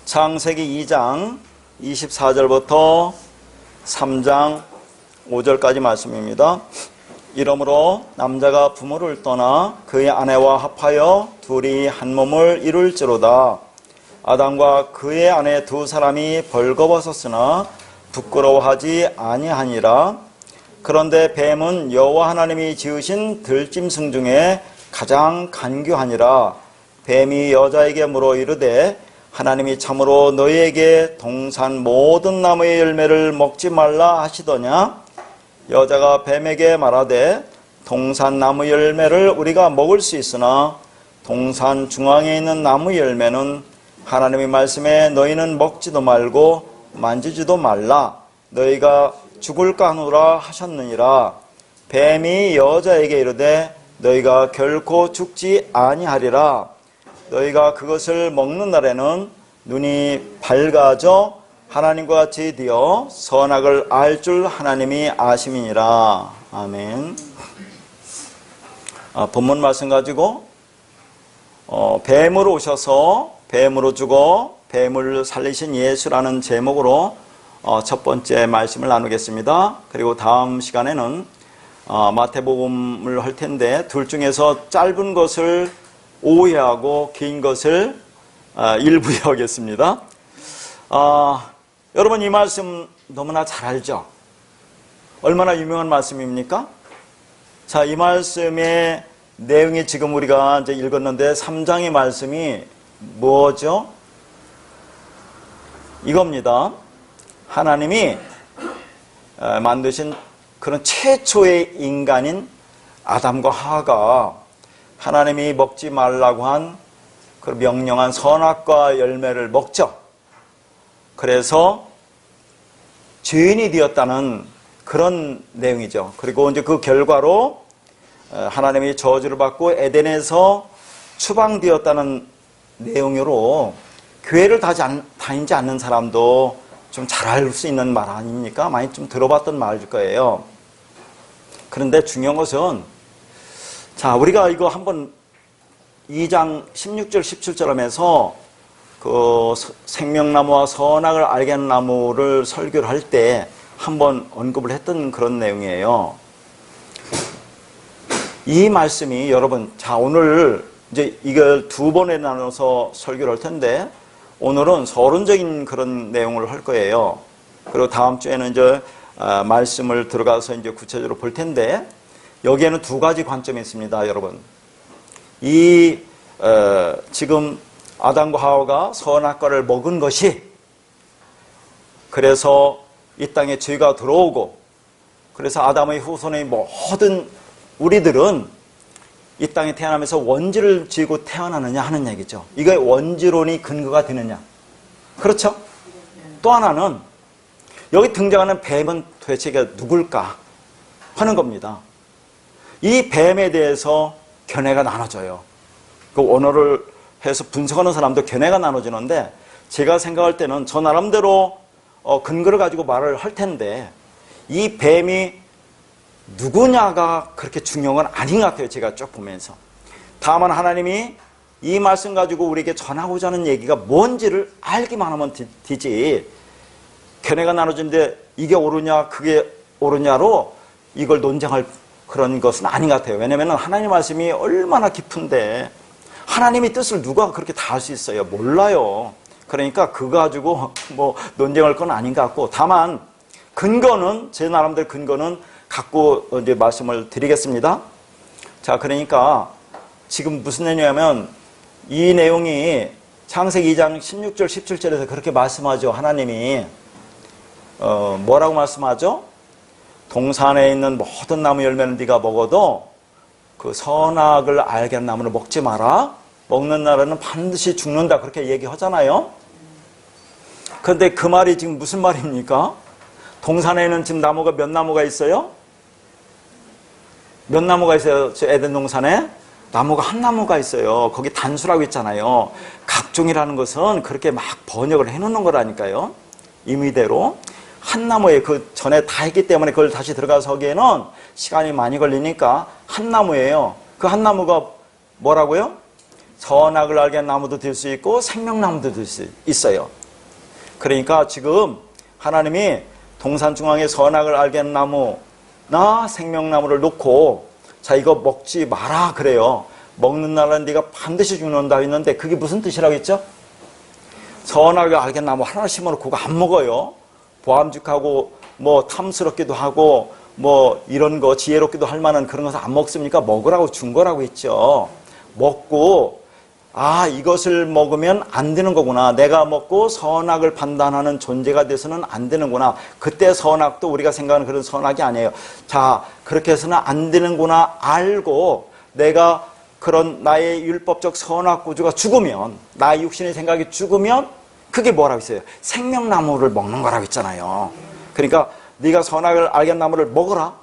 창세기 2장 24절부터 3장 5절까지 말씀입니다. 이러므로 남자가 부모를 떠나 그의 아내와 합하여 둘이 한 몸을 이룰지로다. 아담과 그의 아내 두 사람이 벌거벗었으나 부끄러워하지 아니하니라. 그런데 뱀은 여호와 하나님이 지으신 들짐승 중에 가장 간교하니라. 뱀이 여자에게 물어 이르되 하나님이 참으로 너희에게 동산 모든 나무의 열매를 먹지 말라 하시더냐? 여자가 뱀에게 말하되 동산 나무 열매를 우리가 먹을 수 있으나 동산 중앙에 있는 나무 열매는 하나님의 말씀에 너희는 먹지도 말고 만지지도 말라. 너희가 죽을까 하노라 하셨느니라. 뱀이 여자에게 이르되 너희가 결코 죽지 아니하리라. 너희가 그것을 먹는 날에는 눈이 밝아져 하나님과 같이 되어 선악을 알 줄 하나님이 아심이니라. 아멘. 본문 말씀 가지고 뱀으로 오셔서 뱀으로 죽어 뱀을 살리신 예수라는 제목으로 첫 번째 말씀을 나누겠습니다. 그리고 다음 시간에는 마태복음을 할 텐데 둘 중에서 짧은 것을 오해하고 긴 것을 일부에 하겠습니다. 여러분 이 말씀 너무나 잘 알죠? 얼마나 유명한 말씀입니까? 자, 이 말씀의 내용이 지금 우리가 이제 읽었는데 3장의 말씀이 뭐죠? 이겁니다. 하나님이 만드신 그런 최초의 인간인 아담과 하와가 하나님이 먹지 말라고 한 그 명령한 선악과 열매를 먹죠. 그래서 죄인이 되었다는 그런 내용이죠. 그리고 이제 그 결과로 하나님이 저주를 받고 에덴에서 추방되었다는 내용으로 교회를 다니지 않는 사람도 좀 잘 알 수 있는 말 아닙니까? 많이 좀 들어봤던 말일 거예요. 그런데 중요한 것은 자, 우리가 이거 한번 2장 16절 17절 하면서 그 생명나무와 선악을 알게 하는 나무를 설교를 할 때 한번 언급을 했던 그런 내용이에요. 이 말씀이 여러분, 자, 오늘 이제 이걸 두 번에 나눠서 설교를 할 텐데 오늘은 서론적인 그런 내용을 할 거예요. 그리고 다음 주에는 이제 말씀을 들어가서 이제 구체적으로 볼 텐데 여기에는 두 가지 관점이 있습니다, 여러분. 지금 아담과 하와가 선악과를 먹은 것이 그래서 이 땅에 죄가 들어오고 그래서 아담의 후손의 모든 우리들은 이 땅에 태어나면서 원죄를 지고 태어나느냐 하는 얘기죠. 이게 원죄론이 근거가 되느냐. 그렇죠? 또 하나는 여기 등장하는 뱀은 도대체 누굴까 하는 겁니다. 이 뱀에 대해서 견해가 나눠져요. 그 언어를 해서 분석하는 사람도 견해가 나눠지는데 제가 생각할 때는 저 나름대로 근거를 가지고 말을 할 텐데 이 뱀이 누구냐가 그렇게 중요한 건 아닌 것 같아요. 제가 쭉 보면서. 다만 하나님이 이 말씀 가지고 우리에게 전하고자 하는 얘기가 뭔지를 알기만 하면 되지 견해가 나눠지는데 이게 옳으냐 그게 옳으냐로 이걸 논쟁할 그런 것은 아닌 것 같아요. 왜냐하면 하나님 말씀이 얼마나 깊은데 하나님의 뜻을 누가 그렇게 다 알 수 있어요? 몰라요. 그러니까 그거 가지고 뭐 논쟁할 건 아닌 것 같고 다만 근거는 제 나름대로 근거는 갖고 이제 말씀을 드리겠습니다. 자, 그러니까 지금 무슨 내용이냐면 이 내용이 창세기 2장 16절 17절에서 그렇게 말씀하죠. 하나님이 뭐라고 말씀하죠? 동산에 있는 모든 나무 열매는 네가 먹어도 그 선악을 알게 하는 나무를 먹지 마라. 먹는 날에는 반드시 죽는다. 그렇게 얘기하잖아요. 그런데 그 말이 지금 무슨 말입니까? 동산에는 지금 나무가 몇 나무가 있어요? 몇 나무가 있어요? 저 에덴 동산에? 나무가 한 나무가 있어요. 거기 단수라고 있잖아요. 각종이라는 것은 그렇게 막 번역을 해놓는 거라니까요. 임의대로. 한 나무에 그 전에 다 했기 때문에 그걸 다시 들어가서 하기에는 시간이 많이 걸리니까 한 나무예요. 그 한 나무가 뭐라고요? 선악을 알게 하는 나무도 될 수 있고 생명나무도 될 수 있어요. 그러니까 지금 하나님이 동산 중앙에 선악을 알게 하는 나무나 생명나무를 놓고 자 이거 먹지 마라 그래요. 먹는 날은 네가 반드시 죽는다 했는데 그게 무슨 뜻이라고 했죠? 선악을 알게 하는 나무 하나 심어놓고 그거 안 먹어요. 보암직하고 뭐 탐스럽기도 하고 뭐 이런 거 지혜롭기도 할 만한 그런 것을 안 먹습니까? 먹으라고 준 거라고 했죠. 먹고 아 이것을 먹으면 안 되는 거구나. 내가 먹고 선악을 판단하는 존재가 돼서는 안 되는구나. 그때 선악도 우리가 생각하는 그런 선악이 아니에요. 자 그렇게 해서는 안 되는구나 알고 내가 그런 나의 율법적 선악 구조가 죽으면 나의 육신의 생각이 죽으면 그게 뭐라고 했어요? 생명나무를 먹는 거라고 했잖아요. 그러니까 네가 선악을 알게 한 나무를 먹어라.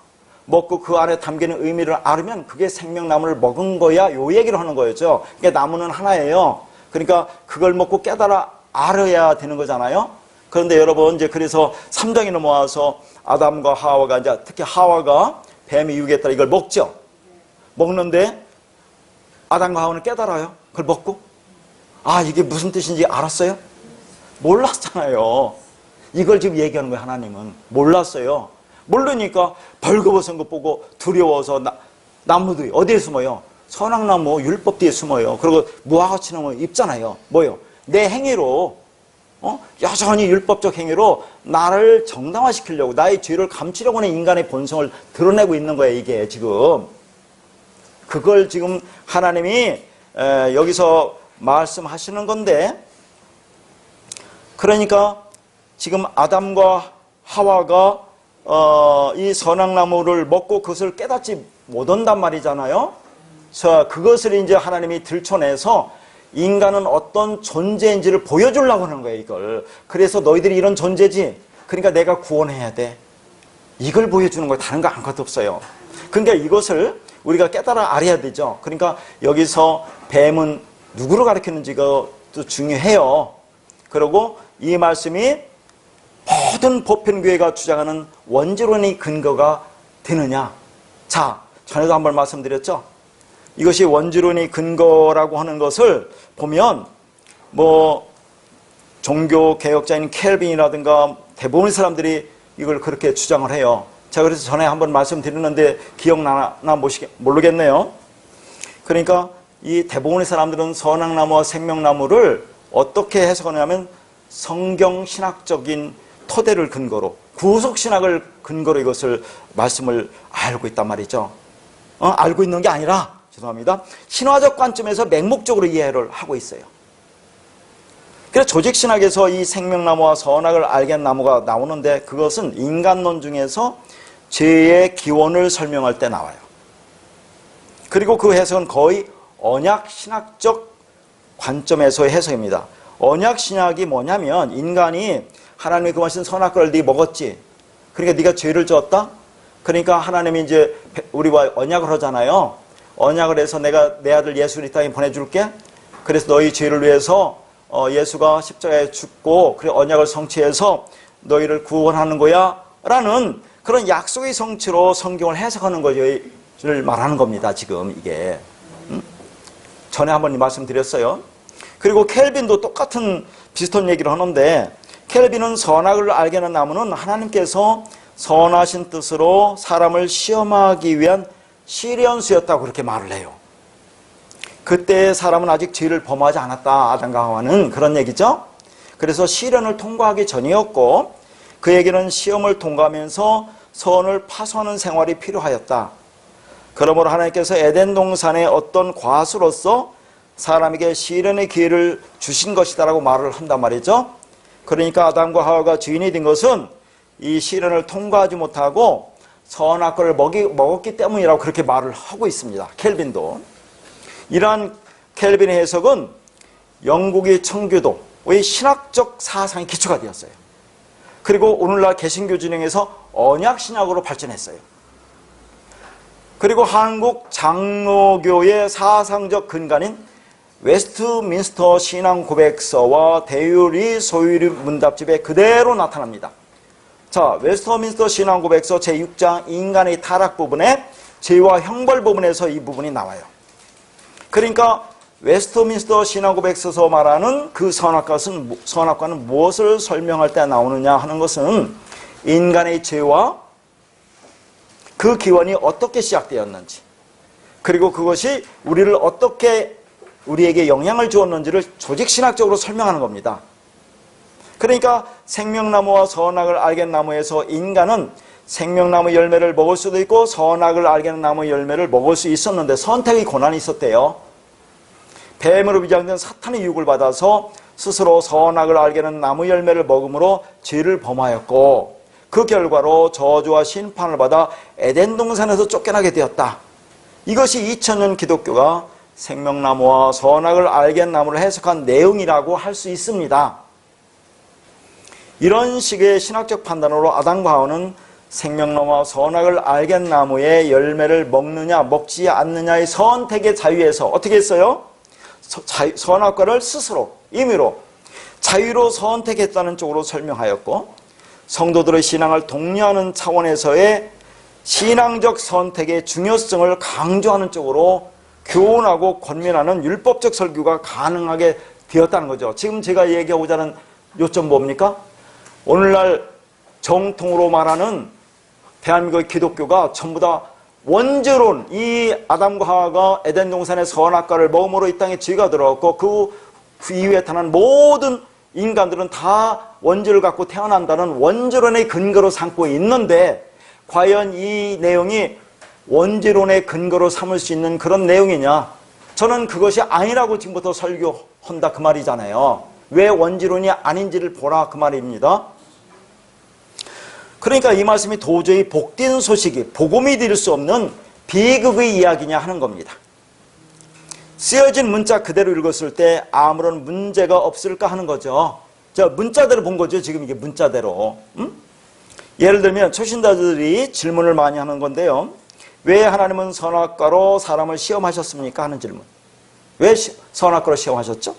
먹고 그 안에 담기는 의미를 알으면 그게 생명나무를 먹은 거야. 요 얘기를 하는 거였죠. 그러니까 나무는 하나예요. 그러니까 그걸 먹고 깨달아 알아야 되는 거잖아요. 그런데 여러분 이제 그래서 3장이 넘어와서 아담과 하와가 이제 특히 하와가 뱀이 유혹했다 이걸 먹죠. 먹는데 아담과 하와는 깨달아요. 그걸 먹고 아 이게 무슨 뜻인지 알았어요? 몰랐잖아요. 이걸 지금 얘기하는 거예요. 하나님은 몰랐어요. 모르니까 벌거벗은 것 보고 두려워서 나무들이 어디에 숨어요? 선악나무 율법 뒤에 숨어요. 그리고 무화과치 나무 입잖아요. 뭐요? 내 행위로 여전히 율법적 행위로 나를 정당화시키려고 나의 죄를 감추려고 하는 인간의 본성을 드러내고 있는 거예요. 이게 지금 그걸 지금 하나님이 여기서 말씀하시는 건데 그러니까 지금 아담과 하와가 이 선악나무를 먹고 그것을 깨닫지 못한단 말이잖아요. 자, 그것을 이제 하나님이 들춰내서 인간은 어떤 존재인지를 보여주려고 하는 거예요, 이걸. 그래서 너희들이 이런 존재지. 그러니까 내가 구원해야 돼. 이걸 보여주는 거예요. 다른 거 아무것도 없어요. 그러니까 이것을 우리가 깨달아 알아야 되죠. 그러니까 여기서 뱀은 누구를 가리키는지가 또 중요해요. 그리고 이 말씀이 모든 보편교회가 주장하는 원죄론의 근거가 되느냐. 자, 전에도 한번 말씀드렸죠. 이것이 원죄론의 근거라고 하는 것을 보면 뭐 종교개혁자인 켈빈이라든가 대부분의 사람들이 이걸 그렇게 주장을 해요. 자, 그래서 전에 한번 말씀드렸는데 기억나나 모르겠네요. 그러니까 이 대부분의 사람들은 선악나무와 생명나무를 어떻게 해석하냐면 성경신학적인 토대를 근거로 구속신학을 근거로 이것을 말씀을 알고 있단 말이죠. 알고 있는 게 아니라 죄송합니다. 신화적 관점에서 맹목적으로 이해를 하고 있어요. 그래서 조직신학에서 이 생명나무와 선악을 알게 한 나무가 나오는데 그것은 인간론 중에서 죄의 기원을 설명할 때 나와요. 그리고 그 해석은 거의 언약신학적 관점에서의 해석입니다. 언약신학이 뭐냐면 인간이 하나님이 그만하신 선악과를 네 먹었지. 그러니까 네가 죄를 졌다. 그러니까 하나님이 이제 우리와 언약을 하잖아요. 언약을 해서 내가 내 아들 예수를 이 땅에 보내줄게. 그래서 너희 죄를 위해서 예수가 십자가에 죽고 그래 언약을 성취해서 너희를 구원하는 거야 라는 그런 약속의 성취로 성경을 해석하는 것을 말하는 겁니다. 지금 이게 전에 한번 말씀드렸어요. 그리고 켈빈도 똑같은 비슷한 얘기를 하는데 켈빈은 선악을 알게 하는 나무는 하나님께서 선하신 뜻으로 사람을 시험하기 위한 시련수였다고 그렇게 말을 해요. 그때 사람은 아직 죄를 범하지 않았다. 아담과 하와는 그런 얘기죠. 그래서 시련을 통과하기 전이었고 그에게는 시험을 통과하면서 선을 파수하는 생활이 필요하였다. 그러므로 하나님께서 에덴 동산의 어떤 과수로서 사람에게 시련의 기회를 주신 것이다라고 말을 한단 말이죠. 그러니까 아담과 하와가 죄인이 된 것은 이 시련을 통과하지 못하고 선악과를 먹었기 때문이라고 그렇게 말을 하고 있습니다. 켈빈도. 이러한 켈빈의 해석은 영국의 청교도의 신학적 사상의 기초가 되었어요. 그리고 오늘날 개신교 진영에서 언약신학으로 발전했어요. 그리고 한국 장로교의 사상적 근간인 웨스트민스터 신앙고백서와 대유리 소유리 문답집에 그대로 나타납니다. 자, 웨스트민스터 신앙고백서 제6장 인간의 타락 부분에 죄와 형벌 부분에서 이 부분이 나와요. 그러니까 웨스트민스터 신화고백서에서 말하는 그 선악과는 무엇을 설명할 때 나오느냐 하는 것은 인간의 죄와 그 기원이 어떻게 시작되었는지, 그리고 그것이 우리를 어떻게 우리에게 영향을 주었는지를 조직신학적으로 설명하는 겁니다. 그러니까 생명나무와 선악을 알겠는 나무에서 인간은 생명나무 열매를 먹을 수도 있고 선악을 알겠는 나무 열매를 먹을 수 있었는데 선택의 고난이 있었대요. 뱀으로 위장된 사탄의 유혹을 받아서 스스로 선악을 알게는 나무 열매를 먹음으로 죄를 범하였고, 그 결과로 저주와 심판을 받아 에덴 동산에서 쫓겨나게 되었다. 이것이 2000년 기독교가 생명나무와 선악을 알게 나무를 해석한 내용이라고 할 수 있습니다. 이런 식의 신학적 판단으로 아담과 하와는 생명나무와 선악을 알게 나무의 열매를 먹느냐 먹지 않느냐의 선택의 자유에서 어떻게 했어요? 선악과를 스스로 임의로 자유로 선택했다는 쪽으로 설명하였고, 성도들의 신앙을 독려하는 차원에서의 신앙적 선택의 중요성을 강조하는 쪽으로 교훈하고 권면하는 율법적 설교가 가능하게 되었다는 거죠. 지금 제가 얘기하고자 하는 요점 뭡니까? 오늘날 정통으로 말하는 대한민국의 기독교가 전부 다 원죄론, 이 아담과 하와가 에덴 동산의 선악과를 먹음으로 이 땅에 죄가 들어왔고 그 이후에 태어난 모든 인간들은 다 원죄를 갖고 태어난다는 원죄론의 근거로 삼고 있는데, 과연 이 내용이 원죄론의 근거로 삼을 수 있는 그런 내용이냐? 저는 그것이 아니라고 지금부터 설교한다 그 말이잖아요. 왜 원죄론이 아닌지를 보라 그 말입니다. 그러니까 이 말씀이 도저히 복된 소식이, 복음이 될 수 없는 비극의 이야기냐 하는 겁니다. 쓰여진 문자 그대로 읽었을 때 아무런 문제가 없을까 하는 거죠. 자, 문자대로 본 거죠. 지금 이게 문자대로. 예를 들면 초신자들이 질문을 많이 하는 건데요. 왜 하나님은 선악과로 사람을 시험하셨습니까? 하는 질문. 왜 선악과로 시험하셨죠?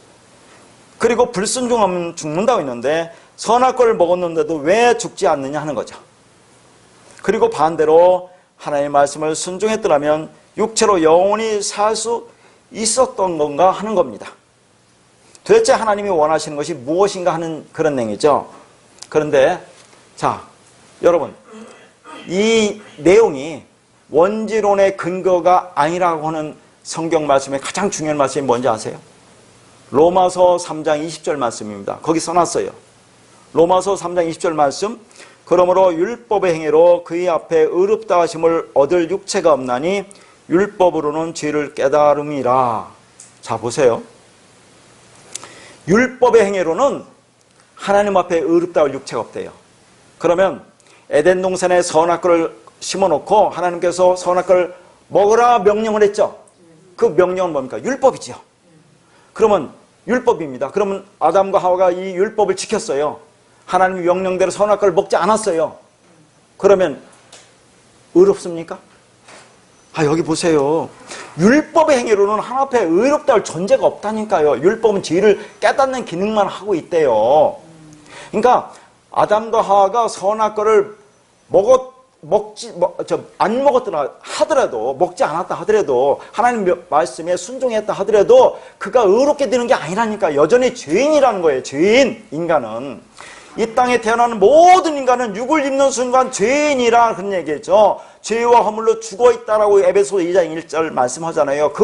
그리고 불순종하면 죽는다고 했는데 선악과를 먹었는데도 왜 죽지 않느냐 하는 거죠. 그리고 반대로 하나님의 말씀을 순종했더라면 육체로 영원히 살 수 있었던 건가 하는 겁니다. 도대체 하나님이 원하시는 것이 무엇인가 하는 그런 내용이죠. 그런데 자, 여러분, 이 내용이 원죄론의 근거가 아니라고 하는 성경 말씀의 가장 중요한 말씀이 뭔지 아세요? 로마서 3장 20절 말씀입니다. 거기 써놨어요. 로마서 3장 20절 말씀. 그러므로 율법의 행위로 그의 앞에 의롭다 하심을 얻을 육체가 없나니 율법으로는 죄를 깨달음이라. 자, 보세요. 율법의 행위로는 하나님 앞에 의롭다 할 육체가 없대요. 그러면 에덴 동산에 선악과를 심어놓고 하나님께서 선악과를 먹으라 명령을 했죠. 그 명령은 뭡니까? 율법이죠. 그러면 율법입니다. 그러면 아담과 하와가 이 율법을 지켰어요. 하나님의 명령대로 선악과를 먹지 않았어요. 그러면 의롭습니까? 여기 보세요. 율법의 행위로는 하나님 앞에 의롭다 할 존재가 없다니까요. 율법은 죄를 깨닫는 기능만 하고 있대요. 그러니까 아담과 하와가 선악과를 안 먹었더라 하더라도, 먹지 않았다 하더라도, 하나님 말씀에 순종했다 하더라도 그가 의롭게 되는 게 아니라니까. 여전히 죄인이라는 거예요. 죄인, 인간은. 이 땅에 태어나는 모든 인간은 육을 입는 순간 죄인이라 그런 얘기죠. 죄와 허물로 죽어있다라고 에베소 2장 1절 말씀하잖아요. 그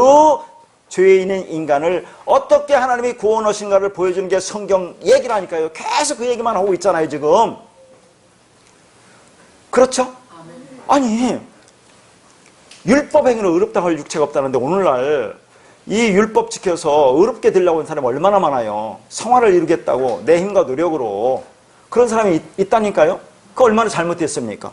죄인인 인간을 어떻게 하나님이 구원하신가를 보여주는 게 성경 얘기라니까요. 계속 그 얘기만 하고 있잖아요, 지금. 그렇죠? 아니, 율법 행위로 의롭다 할 육체가 없다는데 오늘날 이 율법 지켜서 의롭게 되려고 하는 사람이 얼마나 많아요. 성화를 이루겠다고 내 힘과 노력으로 그런 사람이 있다니까요. 그거 얼마나 잘못됐습니까?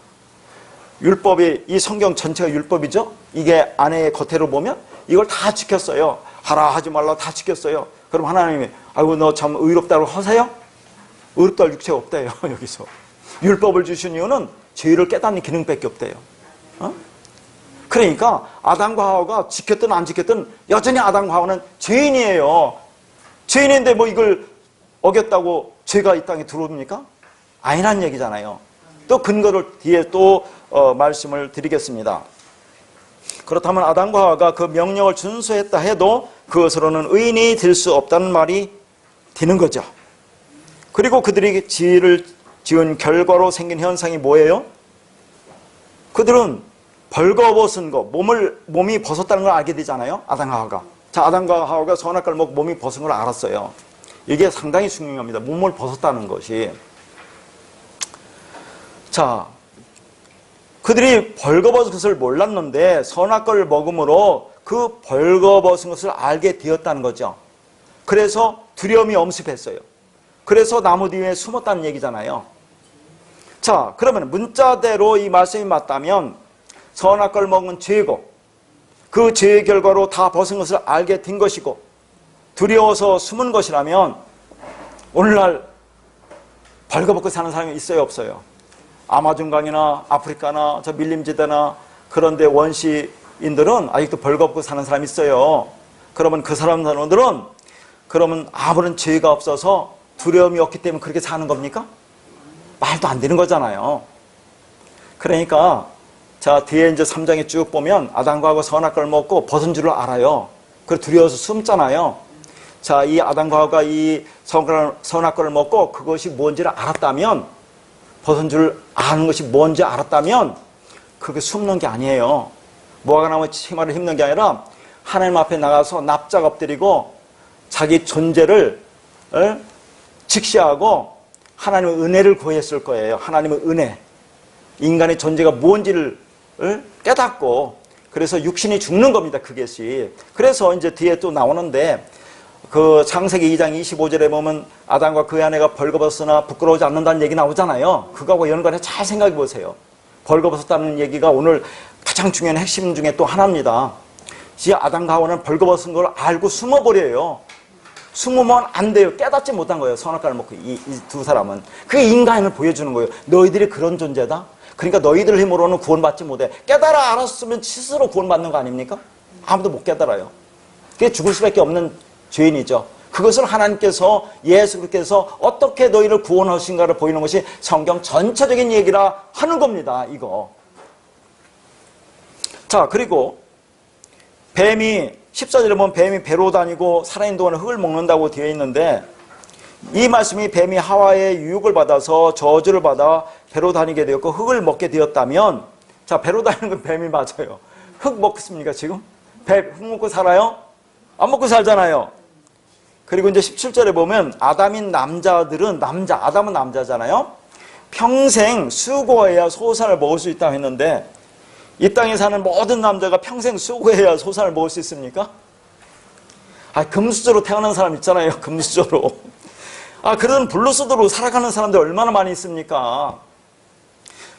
율법이, 이 성경 전체가 율법이죠. 이게 안에 겉으로 보면 이걸 다 지켰어요. 하라 하지 말라 다 지켰어요. 그럼 하나님이 아이고 너 참 의롭다고 하세요? 의롭다 할 육체가 없대요. 여기서 율법을 주신 이유는 죄를 깨닫는 기능밖에 없대요. 그러니까 아담과 하와가 지켰든 안 지켰든 여전히 아담과 하와는 죄인이에요. 죄인인데 뭐 이걸 어겼다고 죄가 이 땅에 들어옵니까? 아니란 얘기잖아요. 또 근거를 뒤에 또 말씀을 드리겠습니다. 그렇다면 아담과 하와가 그 명령을 준수했다 해도 그것으로는 의인이 될 수 없다는 말이 되는 거죠. 그리고 그들이 지을 지은 결과로 생긴 현상이 뭐예요? 그들은 벌거벗은 거, 몸이 벗었다는 걸 알게 되잖아요. 아담과 하와가. 자, 아담과 하와가 선악과를 먹고 몸이 벗은 걸 알았어요. 이게 상당히 중요합니다. 몸을 벗었다는 것이. 자, 그들이 벌거벗은 것을 몰랐는데 선악과를 먹음으로 그 벌거벗은 것을 알게 되었다는 거죠. 그래서 두려움이 엄습했어요. 그래서 나무 뒤에 숨었다는 얘기잖아요. 자, 그러면 문자대로 이 말씀이 맞다면 선악과를 먹은 죄고 그 죄의 결과로 다 벗은 것을 알게 된 것이고 두려워서 숨은 것이라면 오늘날 벌거벗고 사는 사람이 있어요, 없어요? 아마존강이나 아프리카나 저 밀림지대나 그런데 원시인들은 아직도 벌거벗고 사는 사람이 있어요. 그러면 그 사람들은 그러면 아무런 죄가 없어서 두려움이 없기 때문에 그렇게 사는 겁니까? 말도 안 되는 거잖아요. 그러니까 자, 뒤에 이제 3장에 쭉 보면 아담과 하와가 선악과를 먹고 벗은 줄을 알아요. 그리고 두려워서 숨잖아요. 자, 이 아담과 하와가 이 선악과를 먹고 그것이 뭔지를 알았다면, 벗은 줄 아는 것이 뭔지 알았다면 그렇게 숨는 게 아니에요. 무화과 나무 치마를 힙는 게 아니라 하나님 앞에 나가서 납작 엎드리고 자기 존재를 직시하고 하나님의 은혜를 구했을 거예요. 하나님의 은혜. 인간의 존재가 뭔지를 깨닫고 그래서 육신이 죽는 겁니다. 그것이. 그래서 이제 뒤에 또 나오는데 그 창세기 2장 25절에 보면 아담과 그의 아내가 벌거벗으나 부끄러워하지 않는다는 얘기 나오잖아요. 그거하고 연관해서 잘 생각해 보세요. 벌거벗었다는 얘기가 오늘 가장 중요한 핵심 중에 또 하나입니다. 이 아담과 하와는 벌거벗은 걸 알고 숨어버려요. 숨으면 안 돼요. 깨닫지 못한 거예요. 선악과를 먹고 이 두 사람은. 그게 인간을 보여주는 거예요. 너희들이 그런 존재다. 그러니까 너희들 힘으로는 구원받지 못해. 깨달아 알았으면 스스로 구원받는 거 아닙니까? 아무도 못 깨달아요. 그게 죽을 수밖에 없는 죄인이죠. 그것을 하나님께서 예수께서 어떻게 너희를 구원하신가를 보이는 것이 성경 전체적인 얘기라 하는 겁니다. 이거. 자, 그리고 뱀이 14절에 보면 뱀이 배로 다니고 살아있는 동안에 흙을 먹는다고 되어 있는데 이 말씀이 뱀이 하와의 유혹을 받아서 저주를 받아 배로 다니게 되었고 흙을 먹게 되었다면, 자, 배로 다니는 건 뱀이 맞아요. 흙 먹습니까 지금? 흙 먹고 살아요? 안 먹고 살잖아요. 그리고 이제 17절에 보면 아담인 남자들은 아담은 남자잖아요. 평생 수고해야 소산을 먹을 수 있다고 했는데 이 땅에 사는 모든 남자가 평생 수고해야 소산을 먹을 수 있습니까? 금수저로 태어난 사람 있잖아요. 금수저로. 그런 블루스드로 살아가는 사람들 얼마나 많이 있습니까?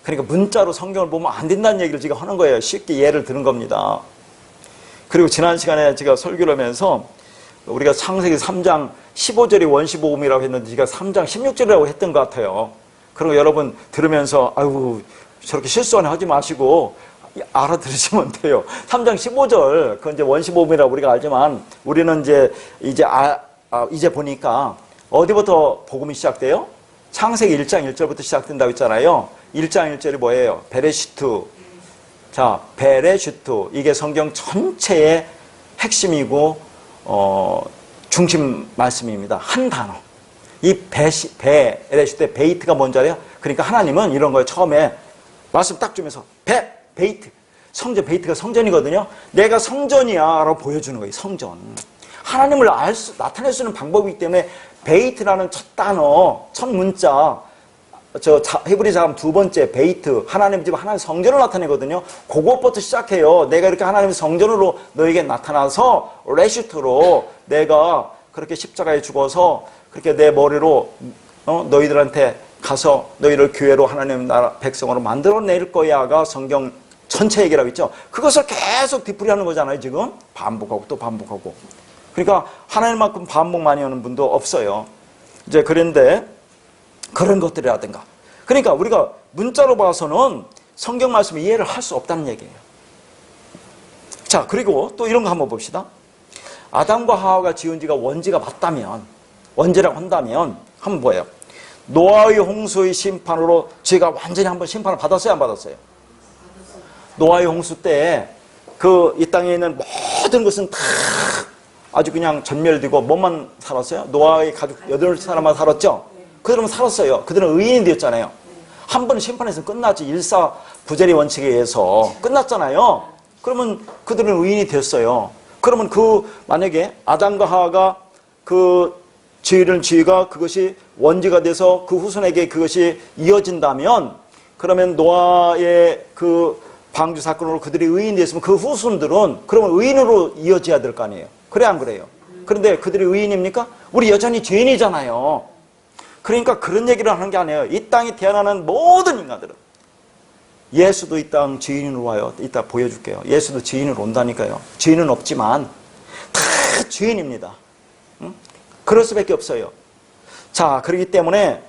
그러니까 문자로 성경을 보면 안 된다는 얘기를 지금 하는 거예요. 쉽게 예를 드는 겁니다. 그리고 지난 시간에 제가 설교를 하면서 우리가 창세기 3장 15절이 원시복음이라고 했는데 제가 3장 16절이라고 했던 것 같아요. 그리고 여러분 들으면서 아이고 저렇게 실수 하지 마시고 알아들으시면 돼요. 3장 15절 그건 이제 원시복음이라고 우리가 알지만 우리는 이제 보니까 어디부터 복음이 시작돼요? 창세기 1장 1절부터 시작된다고 했잖아요. 1장 1절이 뭐예요? 베레시트. 자, 베레슈트. 이게 성경 전체의 핵심이고 중심 말씀입니다. 한 단어. 이 베레슈트의 베이트가 뭔지 알아요? 그러니까 하나님은 이런 거예요. 처음에 말씀 딱 주면서 베이트. 성전, 베이트가 성전이거든요. 내가 성전이야 라고 보여주는 거예요. 성전. 하나님을 나타낼 수 있는 방법이기 때문에 베이트라는 첫 단어, 첫 문자, 히브리 자음 두 번째 베이트, 하나님 집 하나님 성전을 나타내거든요. 그것부터 시작해요. 내가 이렇게 하나님의 성전으로 너에게 나타나서 레슈트로 내가 그렇게 십자가에 죽어서 그렇게 내 머리로 너희들한테 가서 너희를 교회로 하나님 나라 백성으로 만들어낼 거야가 성경 전체 얘기라고 있죠. 그것을 계속 뒤풀이하는 거잖아요. 지금 반복하고 또 반복하고. 그러니까 하나님만큼 반복 많이 하는 분도 없어요. 이제 그런데 그런 것들이라든가. 그러니까 우리가 문자로 봐서는 성경 말씀을 이해를 할 수 없다는 얘기예요. 자, 그리고 또 이런 거 한번 봅시다. 아담과 하와가 지은 지가 원지가 맞다면, 원지라고 한다면 한번 뭐예요? 노아의 홍수의 심판으로 죄가 완전히 한번 심판을 받았어요, 안 받았어요? 노아의 홍수 때 이 땅에 있는 모든 것은 다 아주 그냥 전멸되고 뭐만 살았어요? 노아의 가족 8사람만 살았죠? 그들은 살았어요. 그들은 의인이 되었잖아요. 한 번 심판에서 끝났지. 일사부재리 원칙에 의해서 끝났잖아요. 그러면 그들은 의인이 됐어요. 그러면 만약에 아담과 하와가 죄가 그것이 원죄가 돼서 그 후손에게 그것이 이어진다면, 그러면 노아의 방주 사건으로 그들이 의인이 됐으면 그 후손들은 그러면 의인으로 이어져야 될 거 아니에요. 그래 안 그래요? 그런데 그들이 의인입니까? 우리 여전히 죄인이잖아요. 그러니까 그런 얘기를 하는 게 아니에요. 이 땅에 태어나는 모든 인간들은, 예수도 이 땅 죄인으로 와요. 이따 보여줄게요. 예수도 죄인으로 온다니까요. 죄인은 없지만 다 죄인입니다. 응? 그럴 수밖에 없어요. 자, 그렇기 때문에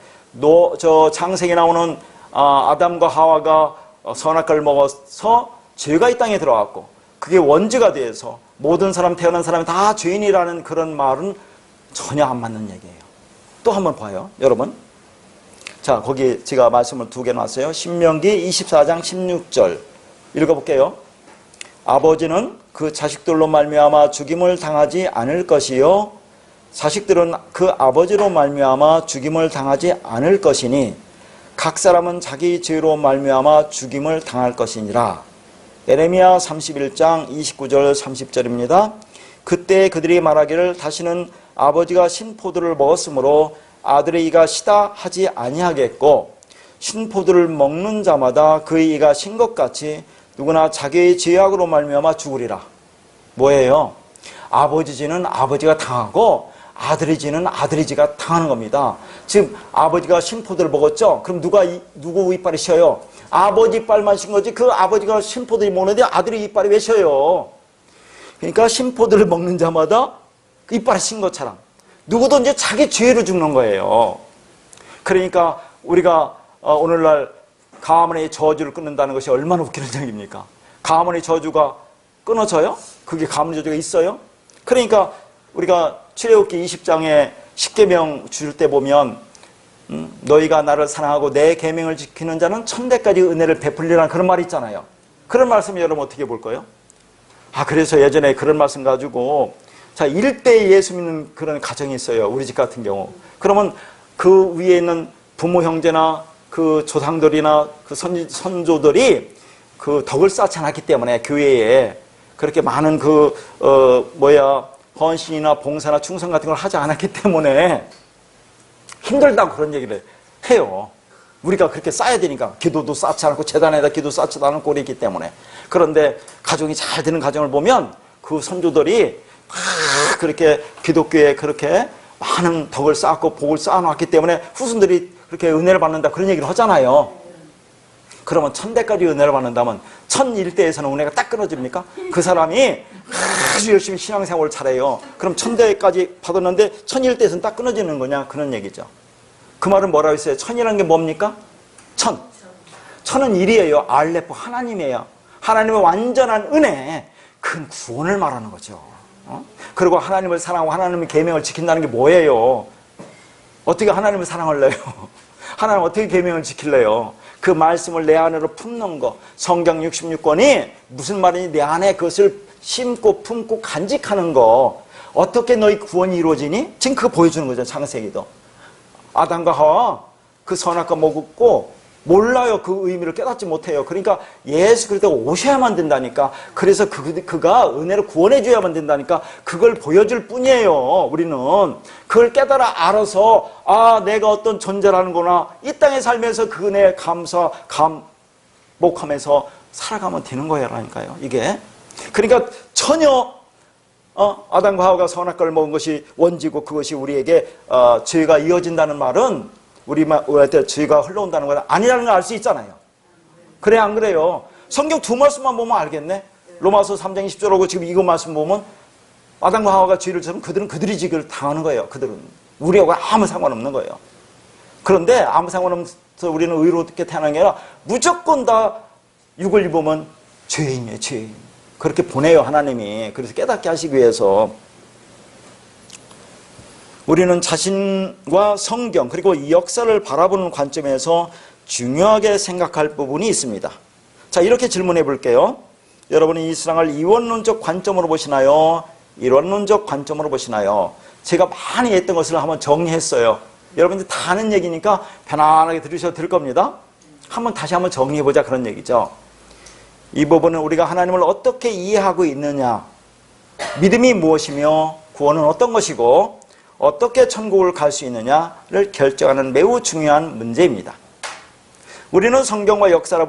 창세기에 나오는 아담과 하와가 선악과를 먹어서 죄가 이 땅에 들어왔고, 그게 원죄가 돼서 모든 사람, 태어난 사람이 다 죄인이라는 그런 말은 전혀 안 맞는 얘기예요. 또 한번 봐요, 여러분. 자, 거기 제가 말씀을 2개 놨어요. 신명기 24장 16절 읽어볼게요. 아버지는 그 자식들로 말미암아 죽임을 당하지 않을 것이요, 자식들은 그 아버지로 말미암아 죽임을 당하지 않을 것이니 각 사람은 자기 죄로 말미암아 죽임을 당할 것이니라. 에레미야 31장 29절 30절입니다. 그때 그들이 말하기를 다시는 아버지가 신포도를 먹었으므로 아들의 이가 시다 하지 아니하겠고, 신포도를 먹는 자마다 그의 이가 신 것 같이 누구나 자기의 죄악으로 말미암아 죽으리라. 뭐예요? 아버지 죄는 아버지가 당하고 아들의 죄는 아들의 죄가 당하는 겁니다. 지금 아버지가 신포도를 먹었죠? 그럼 누구 이빨이 쉬어요? 아버지 이빨만 쉰 거지, 그 아버지가 신포도를 먹는데 아들의 이빨이 왜 쉬어요? 그러니까 신포도를 먹는 자마다 이빨이 쉰 것처럼 누구든지 자기 죄로 죽는 거예요. 그러니까 우리가 오늘날 가문의 저주를 끊는다는 것이 얼마나 웃기는 얘기입니까? 가문의 저주가 끊어져요? 그게 가문의 저주가 있어요? 그러니까 우리가 출애굽기 20장에 십계명 줄 때 보면 너희가 나를 사랑하고 내 계명을 지키는 자는 천대까지 은혜를 베풀리라는 그런 말이 있잖아요. 그런 말씀 여러분 어떻게 볼 거예요? 그래서 예전에 그런 말씀 가지고, 자, 1대 예수 믿는 그런 가정이 있어요. 우리 집 같은 경우. 그러면 그 위에 있는 부모 형제나 그 조상들이나 그 선조들이 그 덕을 쌓지 않았기 때문에 교회에 그렇게 많은 헌신이나 봉사나 충성 같은 걸 하지 않았기 때문에 힘들다고 그런 얘기를 해요. 우리가 그렇게 쌓아야 되니까. 기도도 쌓지 않고 재단에다 기도 쌓지도 않은 꼴이 있기 때문에. 그런데 가정이 잘 되는 가정을 보면 그 선조들이 그렇게 기독교에 그렇게 많은 덕을 쌓고 복을 쌓아놨기 때문에 후손들이 그렇게 은혜를 받는다, 그런 얘기를 하잖아요. 그러면 천대까지 은혜를 받는다면 1001대에서는 은혜가 딱 끊어집니까? 그 사람이 아주 열심히 신앙생활을 잘해요. 그럼 1000대까지 받았는데 1001대에서는 딱 끊어지는 거냐, 그런 얘기죠. 그 말은 뭐라고 했어요? 천이라는 게 뭡니까? 천은 일이에요. 알레포, 하나님이에요. 하나님의 완전한 은혜, 큰 구원을 말하는 거죠. 그리고 하나님을 사랑하고 하나님의 계명을 지킨다는 게 뭐예요? 어떻게 하나님을 사랑할래요? 하나님 어떻게 계명을 지킬래요? 그 말씀을 내 안으로 품는 거. 성경 66권이 무슨 말이니? 내 안에 그것을 심고 품고 간직하는 거. 어떻게 너희 구원이 이루어지니? 지금 그거 보여주는 거죠, 창세기도. 아담과 하와 그 선악과 먹었고 몰라요. 그 의미를 깨닫지 못해요. 그러니까 예수 그리스도가 오셔야만 된다니까. 그래서 그가 은혜로 구원해 줘야만 된다니까. 그걸 보여줄 뿐이에요. 우리는 그걸 깨달아 알아서 내가 어떤 존재라는구나. 이 땅에 살면서 그 은혜에 감목하면서 살아가면 되는 거라니까요. 이게 그러니까 전혀 아담과 하와가 선악과를 먹은 것이 원죄고 그것이 우리에게 죄가 이어진다는 말은 우리한테 죄가 흘러온다는 건 아니라는 걸 알 수 있잖아요. 그래 안 그래요? 성경 2말씀만 보면 알겠네. 로마서 3장 20절하고 지금 이거 말씀 보면 아담과 하와가 죄를 지으면 그들은 그들이 죄를 당하는 거예요. 그들은 우리하고 아무 상관없는 거예요. 그런데 아무 상관없어서 우리는 의롭게 태어난 게 아니라 무조건 다 육을 입으면 죄인이에요. 죄인. 그렇게 보내요, 하나님이. 그래서 깨닫게 하시기 위해서 우리는 자신과 성경 그리고 이 역사를 바라보는 관점에서 중요하게 생각할 부분이 있습니다. 자, 이렇게 질문해 볼게요. 여러분이 이 신앙을 이원론적 관점으로 보시나요? 이론론적 관점으로 보시나요? 제가 많이 했던 것을 한번 정리했어요. 여러분들 다 아는 얘기니까 편안하게 들으셔도 될 겁니다. 다시 한번 정리해보자 그런 얘기죠. 이 부분은 우리가 하나님을 어떻게 이해하고 있느냐, 믿음이 무엇이며 구원은 어떤 것이고 어떻게 천국을 갈 수 있느냐를 결정하는 매우 중요한 문제입니다. 우리는 성경과 역사를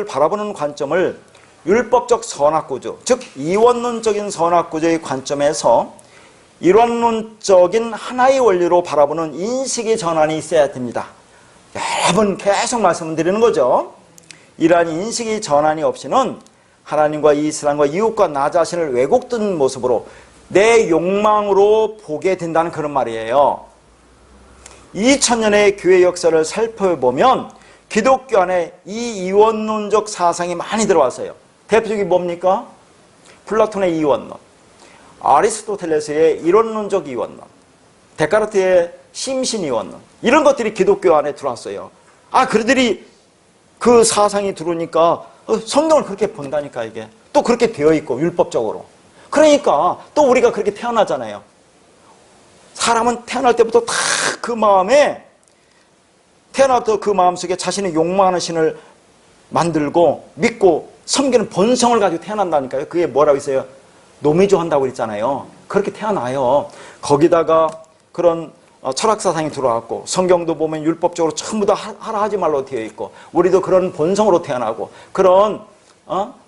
바라보는 관점을 율법적 선악구조, 즉 이원론적인 선악구조의 관점에서 이론론적인 하나의 원리로 바라보는 인식의 전환이 있어야 됩니다. 여러 번 계속 말씀드리는 거죠. 이러한 인식의 전환이 없이는 하나님과 이 세상과 이웃과 나 자신을 왜곡된 모습으로 내 욕망으로 보게 된다는 그런 말이에요. 2000년의 교회 역사를 살펴보면 기독교 안에 이 이원론적 사상이 많이 들어왔어요. 대표적인 뭡니까? 플라톤의 이원론, 아리스토텔레스의 이론론적 이원론, 데카르트의 심신 이원론, 이런 것들이 기독교 안에 들어왔어요. 그들이 그 사상이 들어오니까 성경을 그렇게 본다니까. 이게 또 그렇게 되어 있고 율법적으로. 그러니까 또 우리가 그렇게 태어나잖아요. 사람은 태어날 때부터 다 그 마음에, 태어나부터 그 마음속에 자신의 욕망하는 신을 만들고 믿고 섬기는 본성을 가지고 태어난다니까요. 그게 뭐라고 했어요? 노미조 한다고 그랬잖아요. 그렇게 태어나요. 거기다가 그런 철학사상이 들어왔고, 성경도 보면 율법적으로 전부 다 하라 하지 말로 되어 있고, 우리도 그런 본성으로 태어나고 그런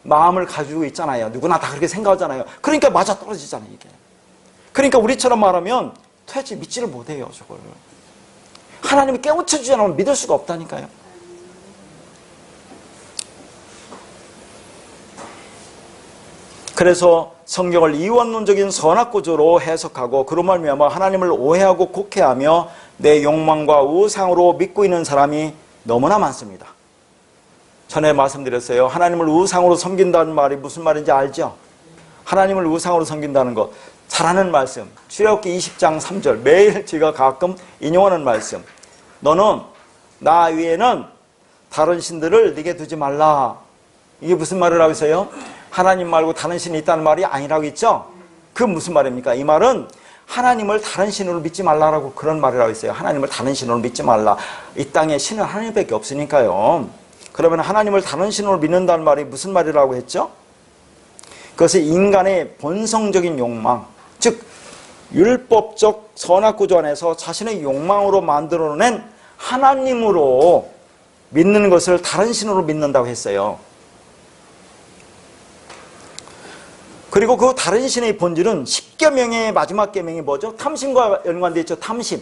마음을 가지고 있잖아요. 누구나 다 그렇게 생각하잖아요. 그러니까 맞아 떨어지잖아요, 이게. 그러니까 우리처럼 말하면 도대체 믿지를 못해요, 저걸. 하나님이 깨우쳐주지 않으면 믿을 수가 없다니까요. 그래서 성경을 이원론적인 선악구조로 해석하고 그로 말미암아 하나님을 오해하고 곡해하며 내 욕망과 우상으로 믿고 있는 사람이 너무나 많습니다. 전에 말씀드렸어요. 하나님을 우상으로 섬긴다는 말이 무슨 말인지 알죠? 하나님을 우상으로 섬긴다는 거 잘 아는 말씀, 출애굽기 20장 3절, 매일 제가 가끔 인용하는 말씀. 너는 나 위에는 다른 신들을 네게 두지 말라. 이게 무슨 말을 하고 있어요? 하나님 말고 다른 신이 있다는 말이 아니라고 했죠? 그 무슨 말입니까? 이 말은 하나님을 다른 신으로 믿지 말라라고 그런 말을 하고 있어요. 하나님을 다른 신으로 믿지 말라. 이 땅에 신은 하나님밖에 없으니까요. 그러면 하나님을 다른 신으로 믿는다는 말이 무슨 말이라고 했죠? 그것은 인간의 본성적인 욕망, 즉 율법적 선악구조 안에서 자신의 욕망으로 만들어낸 하나님으로 믿는 것을 다른 신으로 믿는다고 했어요. 그리고 그 다른 신의 본질은 10계명의 마지막 계명이 뭐죠? 탐심과 연관되어 있죠. 탐심.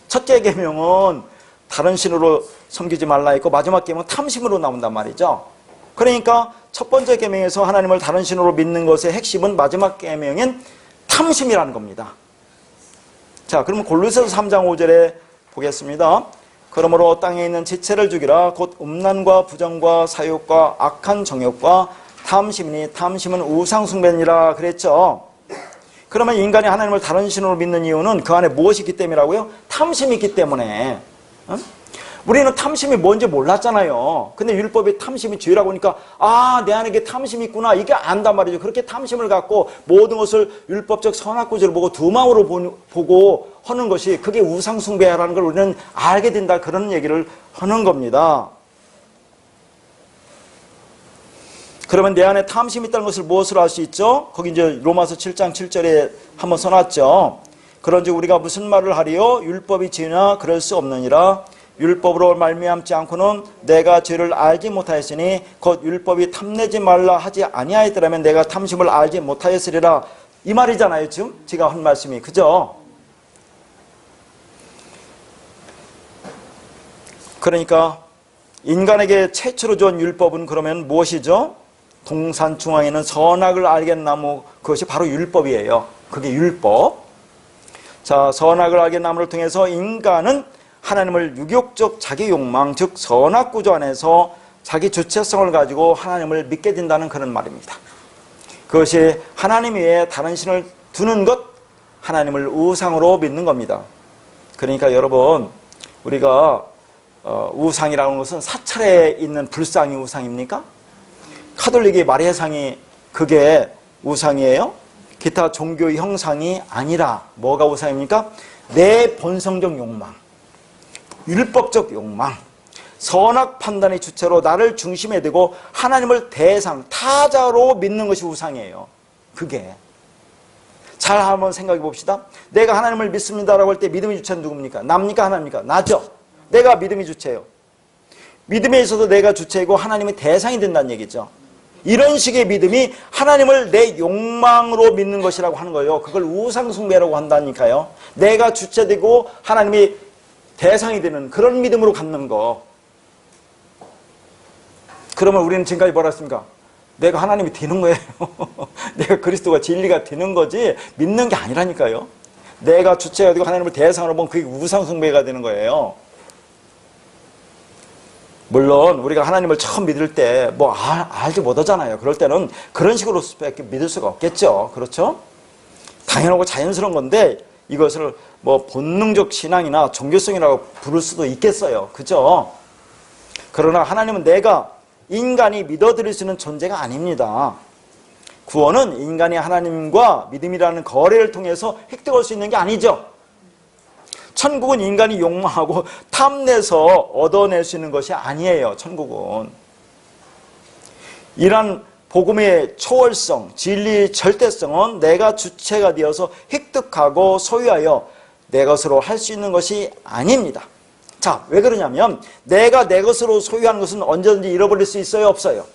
첫째 계명은 다른 신으로 섬기지 말라 했고, 마지막 계명은 탐심으로 나온단 말이죠. 그러니까 첫 번째 계명에서 하나님을 다른 신으로 믿는 것의 핵심은 마지막 계명인 탐심이라는 겁니다. 자, 그러면 골로새서 3장 5절에 보겠습니다. 그러므로 땅에 있는 지체를 죽이라. 곧 음란과 부정과 사욕과 악한 정욕과 탐심이니 탐심은 우상숭배니라 그랬죠. 그러면 인간이 하나님을 다른 신으로 믿는 이유는 그 안에 무엇이 있기 때문이라고요? 탐심이 있기 때문에. 우리는 탐심이 뭔지 몰랐잖아요. 근데 율법에 탐심이 죄라고 하니까 내 안에 이게 탐심이 있구나, 이게 안단 말이죠. 그렇게 탐심을 갖고 모든 것을 율법적 선악구조를 보고 두 마음으로 보고 하는 것이, 그게 우상숭배라는 걸 우리는 알게 된다, 그런 얘기를 하는 겁니다. 그러면 내 안에 탐심이 있다는 것을 무엇으로 알 수 있죠? 거기 이제 로마서 7장 7절에 한번 써놨죠. 그런즉 우리가 무슨 말을 하리요? 율법이 죄냐? 그럴 수 없느니라. 율법으로 말미암지 않고는 내가 죄를 알지 못하였으니 곧 율법이 탐내지 말라 하지 아니하였더라면 내가 탐심을 알지 못하였으리라. 이 말이잖아요, 지금 제가 한 말씀이. 그죠? 그러니까 인간에게 최초로 준 율법은 그러면 무엇이죠? 동산 중앙에 있는 선악을 알겠나무, 그것이 바로 율법이에요. 그게 율법. 자, 선악을 알겠나무를 통해서 인간은 하나님을 유격적 자기 욕망, 즉 선악구조 안에서 자기 주체성을 가지고 하나님을 믿게 된다는 그런 말입니다. 그것이 하나님 외에 다른 신을 두는 것, 하나님을 우상으로 믿는 겁니다. 그러니까 여러분, 우리가 우상이라는 것은 사찰에 있는 불상이 우상입니까? 카톨릭의 마리아상이 그게 우상이에요? 기타 종교 형상이 아니라 뭐가 우상입니까? 내 본성적 욕망, 율법적 욕망, 선악 판단의 주체로 나를 중심에 두고 하나님을 대상, 타자로 믿는 것이 우상이에요. 그게. 잘 한번 생각해 봅시다. 내가 하나님을 믿습니다라고 할 때 믿음의 주체는 누굽니까? 나입니까? 하나님입니까? 나죠. 내가 믿음의 주체예요. 믿음에 있어서 내가 주체이고 하나님의 대상이 된다는 얘기죠. 이런 식의 믿음이 하나님을 내 욕망으로 믿는 것이라고 하는 거예요. 그걸 우상숭배라고 한다니까요. 내가 주체되고 하나님이 대상이 되는 그런 믿음으로 갖는 거. 그러면 우리는 지금까지 뭐라 했습니까? 내가 하나님이 되는 거예요. 내가 그리스도가 진리가 되는 거지 믿는 게 아니라니까요. 내가 주체가 되고 하나님을 대상으로 보면 그게 우상숭배가 되는 거예요. 물론 우리가 하나님을 처음 믿을 때 뭐 알지 못하잖아요. 그럴 때는 그런 식으로 믿을 수가 없겠죠. 그렇죠? 당연하고 자연스러운 건데 이것을 뭐 본능적 신앙이나 종교성이라고 부를 수도 있겠어요. 그죠? 그러나 하나님은 내가 인간이 믿어들일 수 있는 존재가 아닙니다. 구원은 인간이 하나님과 믿음이라는 거래를 통해서 획득할 수 있는 게 아니죠. 천국은 인간이 욕망하고 탐내서 얻어낼 수 있는 것이 아니에요. 천국은. 이런 복음의 초월성, 진리의 절대성은 내가 주체가 되어서 획득하고 소유하여 내 것으로 할 수 있는 것이 아닙니다. 자, 왜 그러냐면 내가 내 것으로 소유하는 것은 언제든지 잃어버릴 수 있어요? 없어요?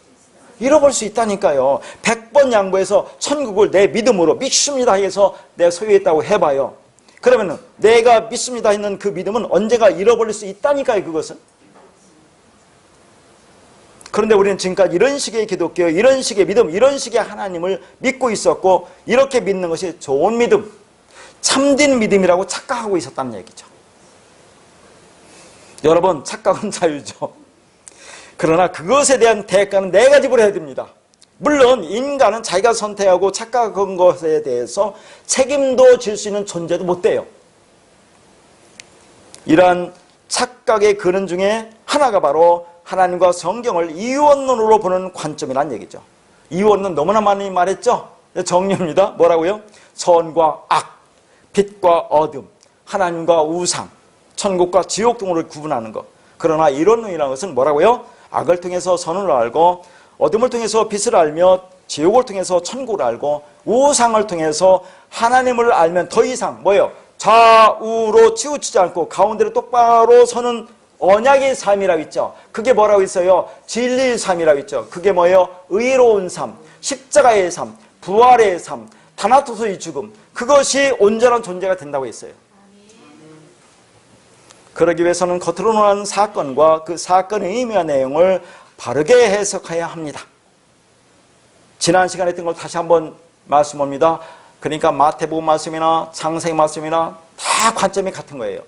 잃어버릴 수 있다니까요. 100번 양보해서 천국을 내 믿음으로 믿습니다 해서 내가 소유했다고 해봐요. 그러면 내가 믿습니다 했는 그 믿음은 언제가 잃어버릴 수 있다니까요. 그것은. 그런데 우리는 지금까지 이런 식의 기독교, 이런 식의 믿음, 이런 식의 하나님을 믿고 있었고 이렇게 믿는 것이 좋은 믿음, 참된 믿음이라고 착각하고 있었다는 얘기죠. 여러분, 착각은 자유죠. 그러나 그것에 대한 대가는 내가 지불해야 됩니다. 물론 인간은 자기가 선택하고 착각한 것에 대해서 책임도 질 수 있는 존재도 못 돼요. 이러한 착각의 근원 중에 하나가 바로 하나님과 성경을 이원론으로 보는 관점이란 얘기죠. 이원론 너무나 많이 말했죠. 정리입니다. 뭐라고요? 선과 악, 빛과 어둠, 하나님과 우상, 천국과 지옥 등으로 구분하는 것. 그러나 이론론이라는 것은 뭐라고요? 악을 통해서 선을 알고 어둠을 통해서 빛을 알며 지옥을 통해서 천국을 알고 우상을 통해서 하나님을 알면 더 이상 뭐예요? 좌우로 치우치지 않고 가운데로 똑바로 서는 언약의 삶이라고 있죠. 그게 뭐라고 있어요? 진리의 삶이라고 있죠. 그게 뭐예요? 의로운 삶, 십자가의 삶, 부활의 삶, 다나토스의 죽음. 그것이 온전한 존재가 된다고 했어요. 그러기 위해서는 겉으로 논하는 사건과 그 사건의 의미와 내용을 바르게 해석해야 합니다. 지난 시간에 했던 걸 다시 한번 말씀합니다. 그러니까 마태복음 말씀이나 창세기 말씀이나 다 관점이 같은 거예요.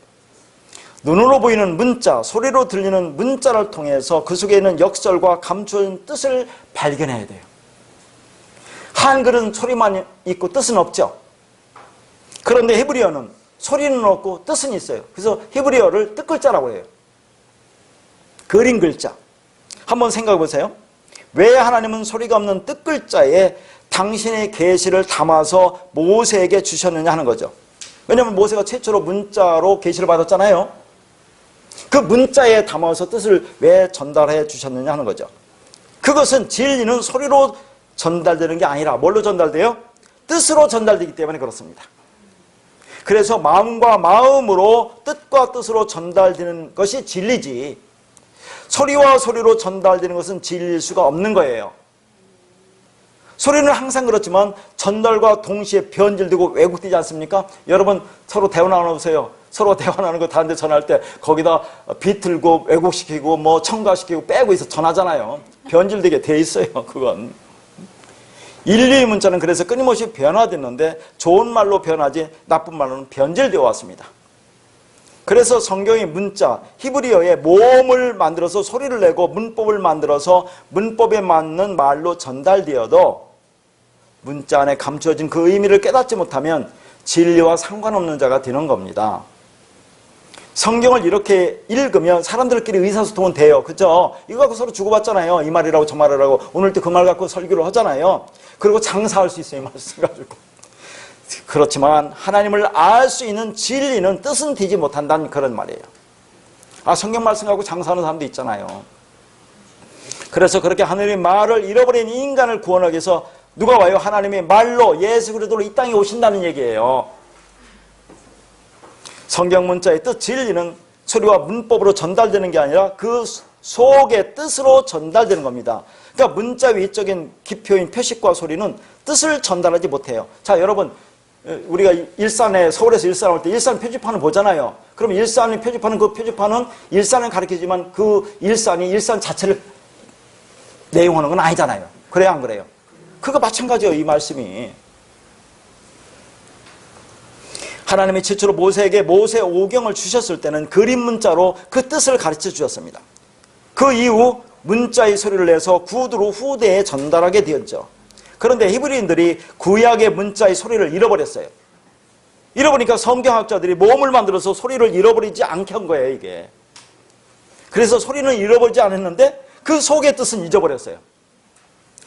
눈으로 보이는 문자, 소리로 들리는 문자를 통해서 그 속에 있는 역설과 감추어진 뜻을 발견해야 돼요. 한글은 소리만 있고 뜻은 없죠. 그런데 히브리어는 소리는 없고 뜻은 있어요. 그래서 히브리어를 뜻글자라고 해요. 그린 글자. 한번 생각해 보세요. 왜 하나님은 소리가 없는 뜻글자에 당신의 계시를 담아서 모세에게 주셨느냐 하는 거죠. 왜냐하면 모세가 최초로 문자로 계시를 받았잖아요. 그 문자에 담아서 뜻을 왜 전달해 주셨느냐 하는 거죠. 그것은 진리는 소리로 전달되는 게 아니라 뭘로 전달돼요? 뜻으로 전달되기 때문에 그렇습니다. 그래서 마음과 마음으로 뜻과 뜻으로 전달되는 것이 진리지, 소리와 소리로 전달되는 것은 진리일 수가 없는 거예요. 소리는 항상 그렇지만 전달과 동시에 변질되고 왜곡되지 않습니까? 여러분 서로 대화 나눠보세요. 서로 대화 나누는 거 다른 데 전화할 때 거기다 비틀고 왜곡시키고 뭐 첨가시키고 빼고 있어 전하잖아요. 변질되게 돼 있어요. 그건. 인류의 문자는 그래서 끊임없이 변화됐는데 좋은 말로 변하지 나쁜 말로는 변질되어 왔습니다. 그래서 성경의 문자, 히브리어의 모음을 만들어서 소리를 내고 문법을 만들어서 문법에 맞는 말로 전달되어도 문자 안에 감추어진 그 의미를 깨닫지 못하면 진리와 상관없는 자가 되는 겁니다. 성경을 이렇게 읽으면 사람들끼리 의사소통은 돼요. 그죠? 이거 갖고 서로 주고받잖아요. 이 말이라고 저 말이라고. 오늘 또 그 말 갖고 설교를 하잖아요. 그리고 장사할 수 있어요. 이 말씀 가지고. 그렇지만 하나님을 알 수 있는 진리는 뜻은 띠지 못한다는 그런 말이에요. 성경 말씀 갖고 장사하는 사람도 있잖아요. 그래서 그렇게 하나님의 말을 잃어버린 인간을 구원하기 위해서 누가 와요? 하나님의 말로 예수 그리스도로 이 땅에 오신다는 얘기예요. 성경 문자의 뜻, 진리는 소리와 문법으로 전달되는 게 아니라 그 속의 뜻으로 전달되는 겁니다. 그러니까 문자 위적인 기표인 표식과 소리는 뜻을 전달하지 못해요. 자, 여러분, 우리가 일산에, 서울에서 일산 올 때 일산 표지판을 보잖아요. 그럼 일산의 표지판은 그 표지판은 일산을 가리키지만 그 일산이 일산 자체를 내용하는 건 아니잖아요. 그래요, 안 그래요? 그거 마찬가지예요, 이 말씀이. 하나님이 최초로 모세에게 모세 오경을 주셨을 때는 그림 문자로 그 뜻을 가르쳐 주셨습니다. 그 이후 문자의 소리를 내서 구두로 후대에 전달하게 되었죠. 그런데 히브리인들이 구약의 문자의 소리를 잃어버렸어요. 잃어버리니까 성경학자들이 모험을 만들어서 소리를 잃어버리지 않게 한 거예요, 이게. 그래서 소리는 잃어버리지 않았는데 그 속의 뜻은 잊어버렸어요.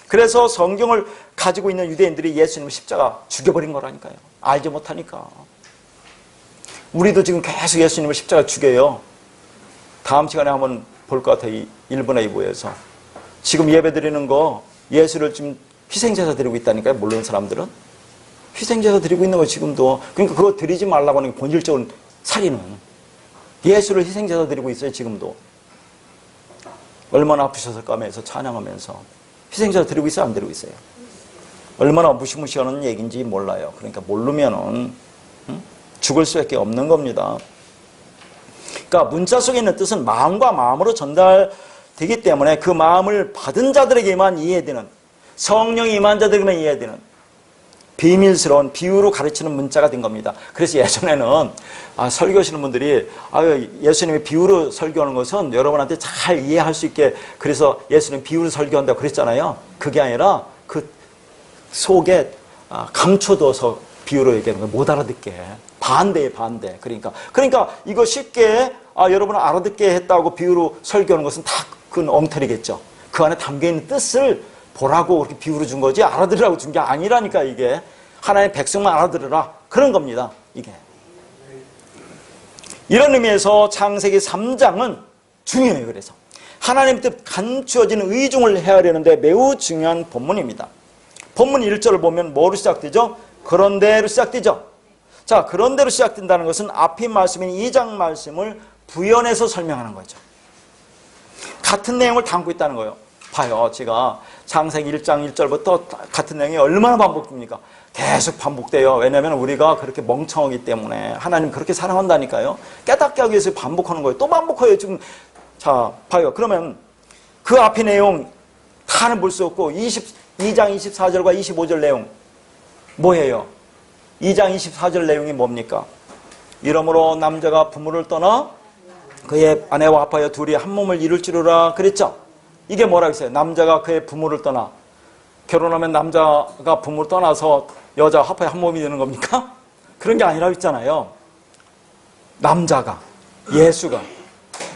그래서 성경을 가지고 있는 유대인들이 예수님을 십자가 죽여버린 거라니까요. 알지 못하니까. 우리도 지금 계속 예수님을 십자가 죽여요. 다음 시간에 한번 볼 것 같아요. 일본 A부에서. 지금 예배 드리는 거 예수를 지금 희생제사 드리고 있다니까요. 모르는 사람들은. 희생제사 드리고 있는 거 지금도. 그러니까 그거 드리지 말라고 하는 게 본질적인 살인은. 예수를 희생제사 드리고 있어요. 지금도. 얼마나 아프셨을까 하면서 찬양하면서. 희생제사 드리고 있어요? 안 드리고 있어요? 얼마나 무시무시하는 얘기인지 몰라요. 그러니까 모르면은 죽을 수밖에 없는 겁니다. 그러니까 문자 속에 있는 뜻은 마음과 마음으로 전달되기 때문에 그 마음을 받은 자들에게만 이해되는, 성령이 임한 자들에게만 이해되는 비밀스러운 비유로 가르치는 문자가 된 겁니다. 그래서 예전에는 설교하시는 분들이 예수님이 비유로 설교하는 것은 여러분한테 잘 이해할 수 있게 그래서 예수님 비유로 설교한다고 그랬잖아요. 그게 아니라 그 속에 감춰둬서 비유로 얘기하는 거예요. 못 알아듣게. 반대에 반대. 그러니까 이거 쉽게 여러분 알아듣게 했다고 비유로 설교하는 것은 다 그건 엉터리겠죠. 그 안에 담겨있는 뜻을 보라고 그렇게 비유로 준 거지 알아들으라고 준 게 아니라니까. 이게 하나님의 백성만 알아들으라 그런 겁니다. 이게 이런 의미에서 창세기 3장은 중요해요. 그래서 하나님 뜻 감추어진 의중을 헤아리는데 매우 중요한 본문입니다. 본문 1절을 보면 뭐로 시작되죠? 그런데로 시작되죠. 자, 그런데로 시작된다는 것은 앞의 말씀인 2장 말씀을 부연해서 설명하는 거죠. 같은 내용을 담고 있다는 거예요. 봐요. 제가 창세기 1장 1절부터 같은 내용이 얼마나 반복됩니까? 계속 반복돼요. 왜냐하면 우리가 그렇게 멍청하기 때문에 하나님 그렇게 사랑한다니까요. 깨닫게 하기 위해서 반복하는 거예요. 또 반복해요. 지금 자, 봐요. 그러면 그 앞의 내용 다는 볼 수 없고 2장 24절과 25절 내용 뭐예요? 2장 24절 내용이 뭡니까? 이러므로 남자가 부모를 떠나 그의 아내와 합하여 둘이 한 몸을 이룰지로라 그랬죠? 이게 뭐라고 했어요? 남자가 그의 부모를 떠나. 결혼하면 남자가 부모를 떠나서 여자와 합하여 한 몸이 되는 겁니까? 그런 게 아니라고 했잖아요. 남자가, 예수가,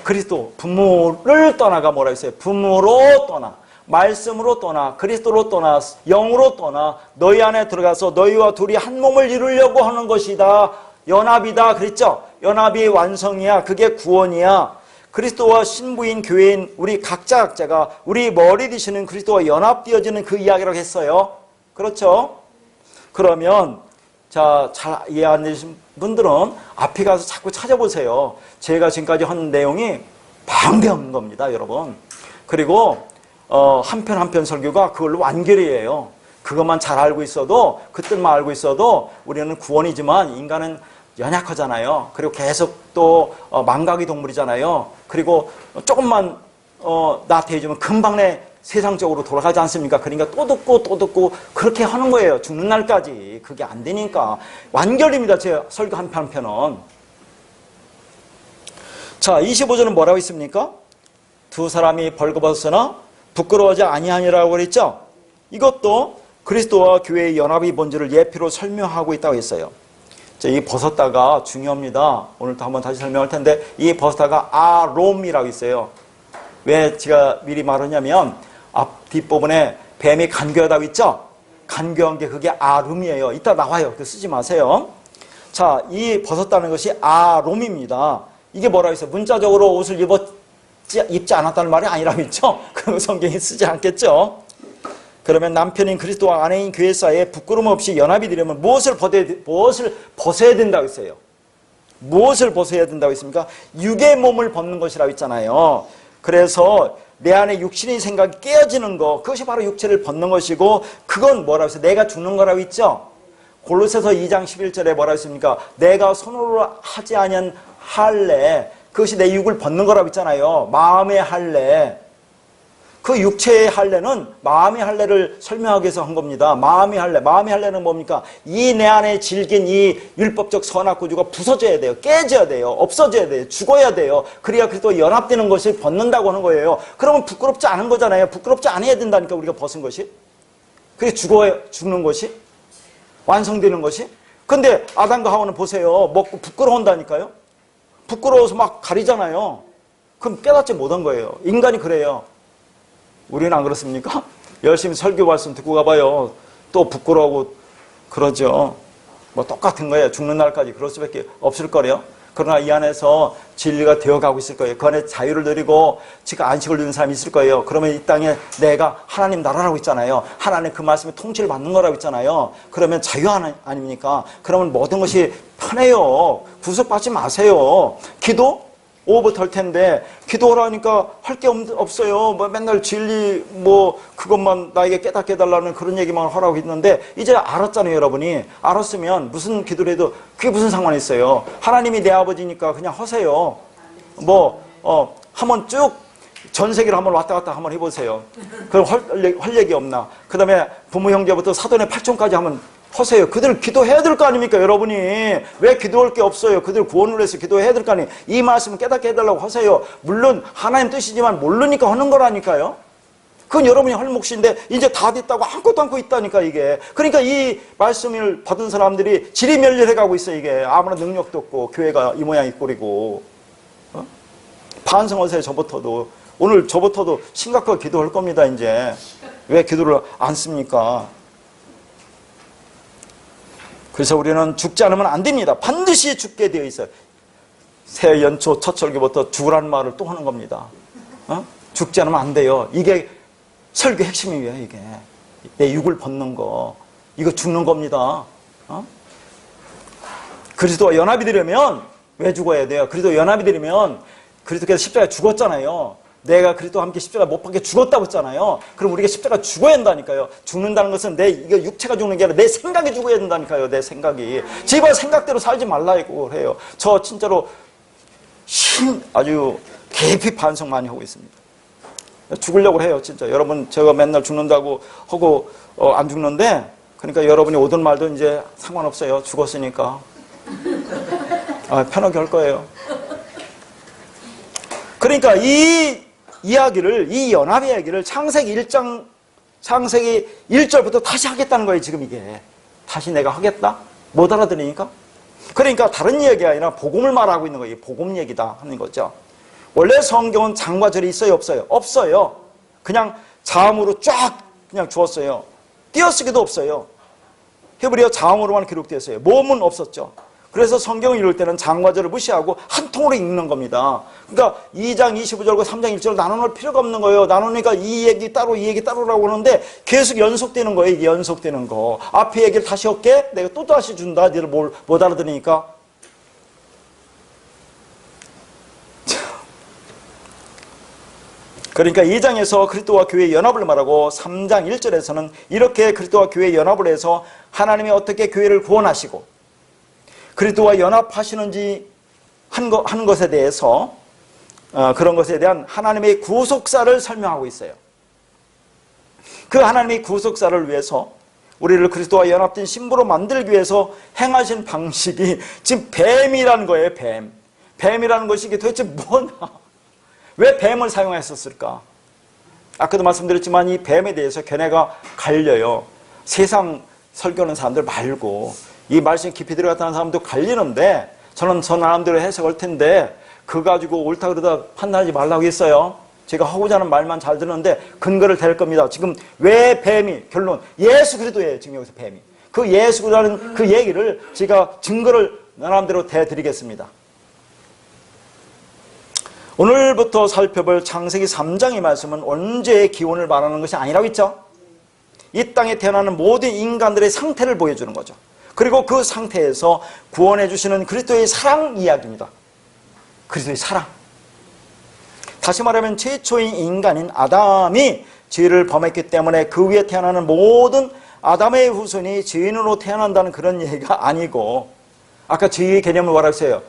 그리스도, 부모를 떠나가 뭐라고 했어요? 부모로 떠나, 말씀으로 떠나, 그리스도로 떠나, 영으로 떠나 너희 안에 들어가서 너희와 둘이 한 몸을 이루려고 하는 것이다. 연합이다 그랬죠? 연합이 완성이야. 그게 구원이야. 그리스도와 신부인 교회인 우리 각자가 우리 머리 되시는 그리스도와 연합되어지는 그 이야기라고 했어요. 그렇죠? 그러면 자, 잘 이해 안 되신 분들은 앞에 가서 자꾸 찾아보세요. 제가 지금까지 한 내용이 방대한 겁니다, 여러분. 그리고 한 편 한 편 설교가 그걸로 완결이에요. 그것만 잘 알고 있어도, 그 뜻만 알고 있어도 우리는 구원이지만 인간은 연약하잖아요. 그리고 계속 또 망각의 동물이잖아요. 그리고 조금만 나태해지면 금방 내 세상적으로 돌아가지 않습니까? 그러니까 또 듣고 그렇게 하는 거예요. 죽는 날까지. 그게 안 되니까. 완결입니다. 제 설교 한 편 한 편은. 자, 25절은 뭐라고 있습니까? 두 사람이 벌거벗으나 부끄러워하지 아니하니라고 그랬죠? 이것도 그리스도와 교회의 연합의 본질을 예표로 설명하고 있다고 했어요. 이 버섯다가 중요합니다. 오늘 또 한번 다시 설명할 텐데 이 버섯다가 아롬이라고 있어요. 왜 제가 미리 말하냐면 앞 뒷부분에 뱀이 간교하다고 있죠? 간교한 게 그게 아름이에요. 이따 나와요. 쓰지 마세요. 자, 이 벗었다는 것이 아롬입니다. 이게 뭐라고 있어요? 문자적으로 옷을 입지 않았다는 말이 아니라고 있죠? 그런 성경이 쓰지 않겠죠? 그러면 남편인 그리스도와 아내인 교회 사이에 부끄러움 없이 연합이 되려면 무엇을 벗어야 된다고 했어요? 무엇을 벗어야 된다고 했습니까? 육의 몸을 벗는 것이라고 했잖아요. 그래서 내 안에 육신의 생각이 깨어지는 거, 그것이 바로 육체를 벗는 것이고, 그건 뭐라고 했어요? 내가 죽는 거라고 했죠? 골로새서 2장 11절에 뭐라고 했습니까? 내가 손으로 하지 아니한 할례, 그것이 내 육을 벗는 거라고 했잖아요. 마음의 할례. 그 육체의 할례는 마음의 할례를 설명하기 위해서 한 겁니다. 마음의 할례. 마음의 할례는 뭡니까? 이 내 안에 질긴 이 율법적 선악 구조가 부서져야 돼요. 깨져야 돼요. 없어져야 돼요. 죽어야 돼요. 그래야 그리스도와 연합되는 것을 벗는다고 하는 거예요. 그러면 부끄럽지 않은 거잖아요. 부끄럽지 않아야 된다니까, 우리가 벗은 것이. 그게 죽는 것이. 완성되는 것이. 근데 아담과 하와는 보세요. 먹고 부끄러운다니까요. 부끄러워서 막 가리잖아요. 그럼 깨닫지 못한 거예요. 인간이 그래요. 우리는 안 그렇습니까? 열심히 설교 말씀 듣고 가봐요. 또 부끄러워하고 그러죠. 뭐 똑같은 거예요. 죽는 날까지 그럴 수밖에 없을 거래요. 그러나 이 안에서 진리가 되어가고 있을 거예요. 그 안에 자유를 누리고 지금 안식을 누리는 사람이 있을 거예요. 그러면 이 땅에 내가 하나님 나라라고 있잖아요. 하나님 그 말씀에 통치를 받는 거라고 있잖아요. 그러면 자유 아닙니까? 그러면 모든 것이 편해요. 구속받지 마세요. 기도? 오버털 텐데 기도하라니까 할 게 없어요. 뭐 맨날 진리 그것만 나에게 깨닫게 해달라는 그런 얘기만 하라고 했는데 이제 알았잖아요. 여러분이 알았으면 무슨 기도를 해도 그게 무슨 상관이 있어요. 하나님이 내 아버지니까 그냥 하세요. 한번 쭉 전 세계를 한번 왔다 갔다 한번 해보세요. 그럼 할 얘기 없나? 그 다음에 부모 형제부터 사돈의 팔촌까지 한번 하세요. 그들 기도해야 될 거 아닙니까, 여러분이? 왜 기도할 게 없어요? 그들 구원을 위해서 기도해야 될 거 아니에요? 이 말씀을 깨닫게 해달라고 하세요. 물론 하나님 뜻이지만 모르니까 하는 거라니까요. 그건 여러분이 할 몫인데 이제 다 됐다고 아무것도 않고 있다니까, 이게. 그러니까 이 말씀을 받은 사람들이 지리멸렬해 가고 있어요, 이게. 아무런 능력도 없고 교회가 이 모양 이 꼴이고. 반성하세요, 저부터도. 오늘 저부터도 심각하게 기도할 겁니다, 이제. 왜 기도를 안 씁니까? 그래서 우리는 죽지 않으면 안 됩니다. 반드시 죽게 되어 있어요. 새해 연초 첫 설교부터 죽으라는 말을 또 하는 겁니다. 죽지 않으면 안 돼요. 이게 설교 핵심이에요, 이게. 내 육을 벗는 거. 이거 죽는 겁니다. 그리스도와 연합이 되려면 왜 죽어야 돼요? 그리스도와 연합이 되려면 그리스도께서 십자가에 죽었잖아요. 내가 그리스도와 함께 십자가 못 박혀 죽었다고 했잖아요. 그럼 우리가 십자가 죽어야 된다니까요. 죽는다는 것은 이거 육체가 죽는 게 아니라 내 생각이 죽어야 된다니까요. 내 생각이. 제발 생각대로 살지 말라고 해요. 저 진짜로 아주 깊이 반성 많이 하고 있습니다. 죽으려고 해요, 진짜. 여러분, 제가 맨날 죽는다고 하고 안 죽는데, 그러니까 여러분이 오든 말든 이제 상관없어요. 죽었으니까. 편하게 할 거예요. 그러니까 이 이야기를, 이 연합의 이야기를 창세기 1절부터 다시 하겠다는 거예요, 지금 이게. 다시 내가 하겠다? 못 알아들으니까? 그러니까 다른 이야기가 아니라 복음을 말하고 있는 거예요. 복음 얘기다 하는 거죠. 원래 성경은 장과 절이 있어요, 없어요? 없어요. 그냥 자음으로 쫙 그냥 주었어요. 띄어쓰기도 없어요. 히브리어 자음으로만 기록되었어요. 모음은 없었죠. 그래서 성경을 읽을 때는 장과 절을 무시하고 한 통으로 읽는 겁니다. 그러니까 2장 25절과 3장 1절을 나눠놓을 필요가 없는 거예요. 나누니까 이 얘기 따로 이 얘기 따로라고 하는데 계속 연속되는 거예요. 이게 연속되는 거. 앞에 얘기를 다시 할게. 내가 또 다시 준다. 니들 못 알아들으니까. 그러니까 2장에서 그리스도와 교회의 연합을 말하고 3장 1절에서는 이렇게 그리스도와 교회의 연합을 해서 하나님이 어떻게 교회를 구원하시고 그리스도와 연합하시는지 한 것에 대해서 그런 것에 대한 하나님의 구속사를 설명하고 있어요. 그 하나님의 구속사를 위해서 우리를 그리스도와 연합된 신부로 만들기 위해서 행하신 방식이 지금 뱀이라는 거예요. 뱀이라는 것이 이게 도대체 뭐냐? 왜 뱀을 사용했었을까? 아까도 말씀드렸지만 이 뱀에 대해서 견해가 갈려요. 세상 설교하는 사람들 말고 이 말씀 깊이 들어갔다는 사람도 갈리는데 저는 저 나름대로 해석할 텐데 그거 가지고 옳다 그러다 판단하지 말라고 했어요. 제가 하고자 하는 말만 잘 듣는데 근거를 댈 겁니다. 지금 왜 뱀이 결론 예수 그리스도예요. 지금 여기서 뱀이 그 예수 그리스도라는 그 얘기를 제가 증거를 나름대로 대드리겠습니다. 오늘부터 살펴볼 창세기 3장의 말씀은 원죄의 기원을 말하는 것이 아니라고 했죠. 이 땅에 태어나는 모든 인간들의 상태를 보여주는 거죠. 그리고 그 상태에서 구원해 주시는 그리스도의 사랑 이야기입니다. 그리스도의 사랑. 다시 말하면 최초인 인간인 아담이 죄를 범했기 때문에 그 위에 태어나는 모든 아담의 후손이 죄인으로 태어난다는 그런 얘기가 아니고 아까 죄의 개념을 뭐라고 했어요?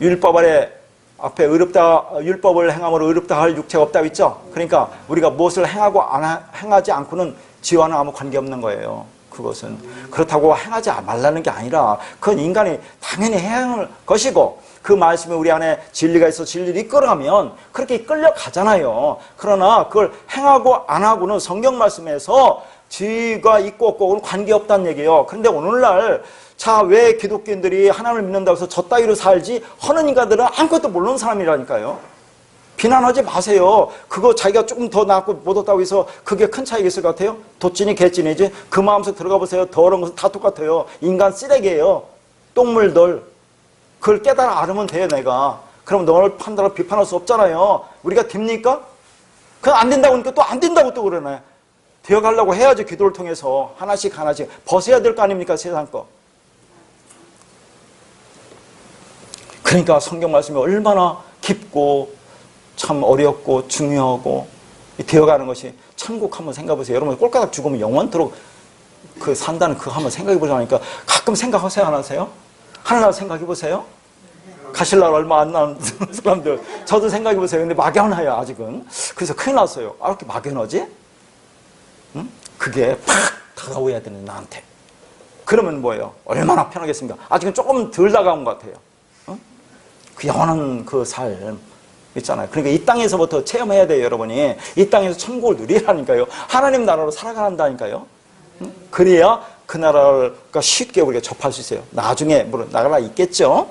율법 아래 앞에 율법을 행함으로 의롭다 할 육체가 없다고 했죠? 그러니까 우리가 무엇을 행하지 않고는 죄와는 아무 관계없는 거예요. 그것은 그렇다고 행하지 말라는 게 아니라 그건 인간이 당연히 해야 할 것이고 그 말씀에 우리 안에 진리가 있어 진리를 이끌어가면 그렇게 이끌려가잖아요. 그러나 그걸 행하고 안 하고는 성경 말씀에서 죄가 있고 없고는 관계없다는 얘기예요. 그런데 오늘날 왜 기독교인들이 하나님을 믿는다고 해서 저 따위로 살지 하는 인간들은 아무것도 모르는 사람이라니까요. 비난하지 마세요. 그거 자기가 조금 더 낫고 못 얻었다고 해서 그게 큰 차이가 있을 것 같아요? 도찐이 개찐이지? 그 마음속 들어가 보세요. 더러운 것은 다 똑같아요. 인간 쓰레기예요. 똥물들. 그걸 깨달아 알으면 돼요, 내가. 그럼 너를 판단하고 비판할 수 없잖아요. 우리가 됩니까? 그냥 안 된다고 하니까 또 안 된다고 또 그러네. 되어가려고 해야지, 기도를 통해서. 하나씩 하나씩. 벗어야 될 거 아닙니까, 세상 거. 그러니까 성경 말씀이 얼마나 깊고 참 어렵고 중요하고 되어가는 것이 천국 한번 생각해 보세요. 여러분 꼴가닥 죽으면 영원토록 그 산다는 그거 한번 생각해 보자니까 가끔 생각하세요 안 하세요? 하늘나라 생각해 보세요. 가실 날 얼마 안 남은 사람들 저도 생각해 보세요. 근데 막연해요 아직은. 그래서 큰일 났어요. 아, 이렇게 막연하지? 응? 그게 팍 다가오야 되는 나한테. 그러면 뭐예요? 얼마나 편하겠습니까? 아직은 조금 덜 다가온 것 같아요. 응? 그 영원한 그 삶 있잖아요. 그러니까 이 땅에서부터 체험해야 돼요, 여러분이. 이 땅에서 천국을 누리라니까요. 하나님 나라로 살아간다니까요. 응? 그래야 그 나라가 쉽게 우리가 접할 수 있어요. 나중에 물론 나라 있겠죠.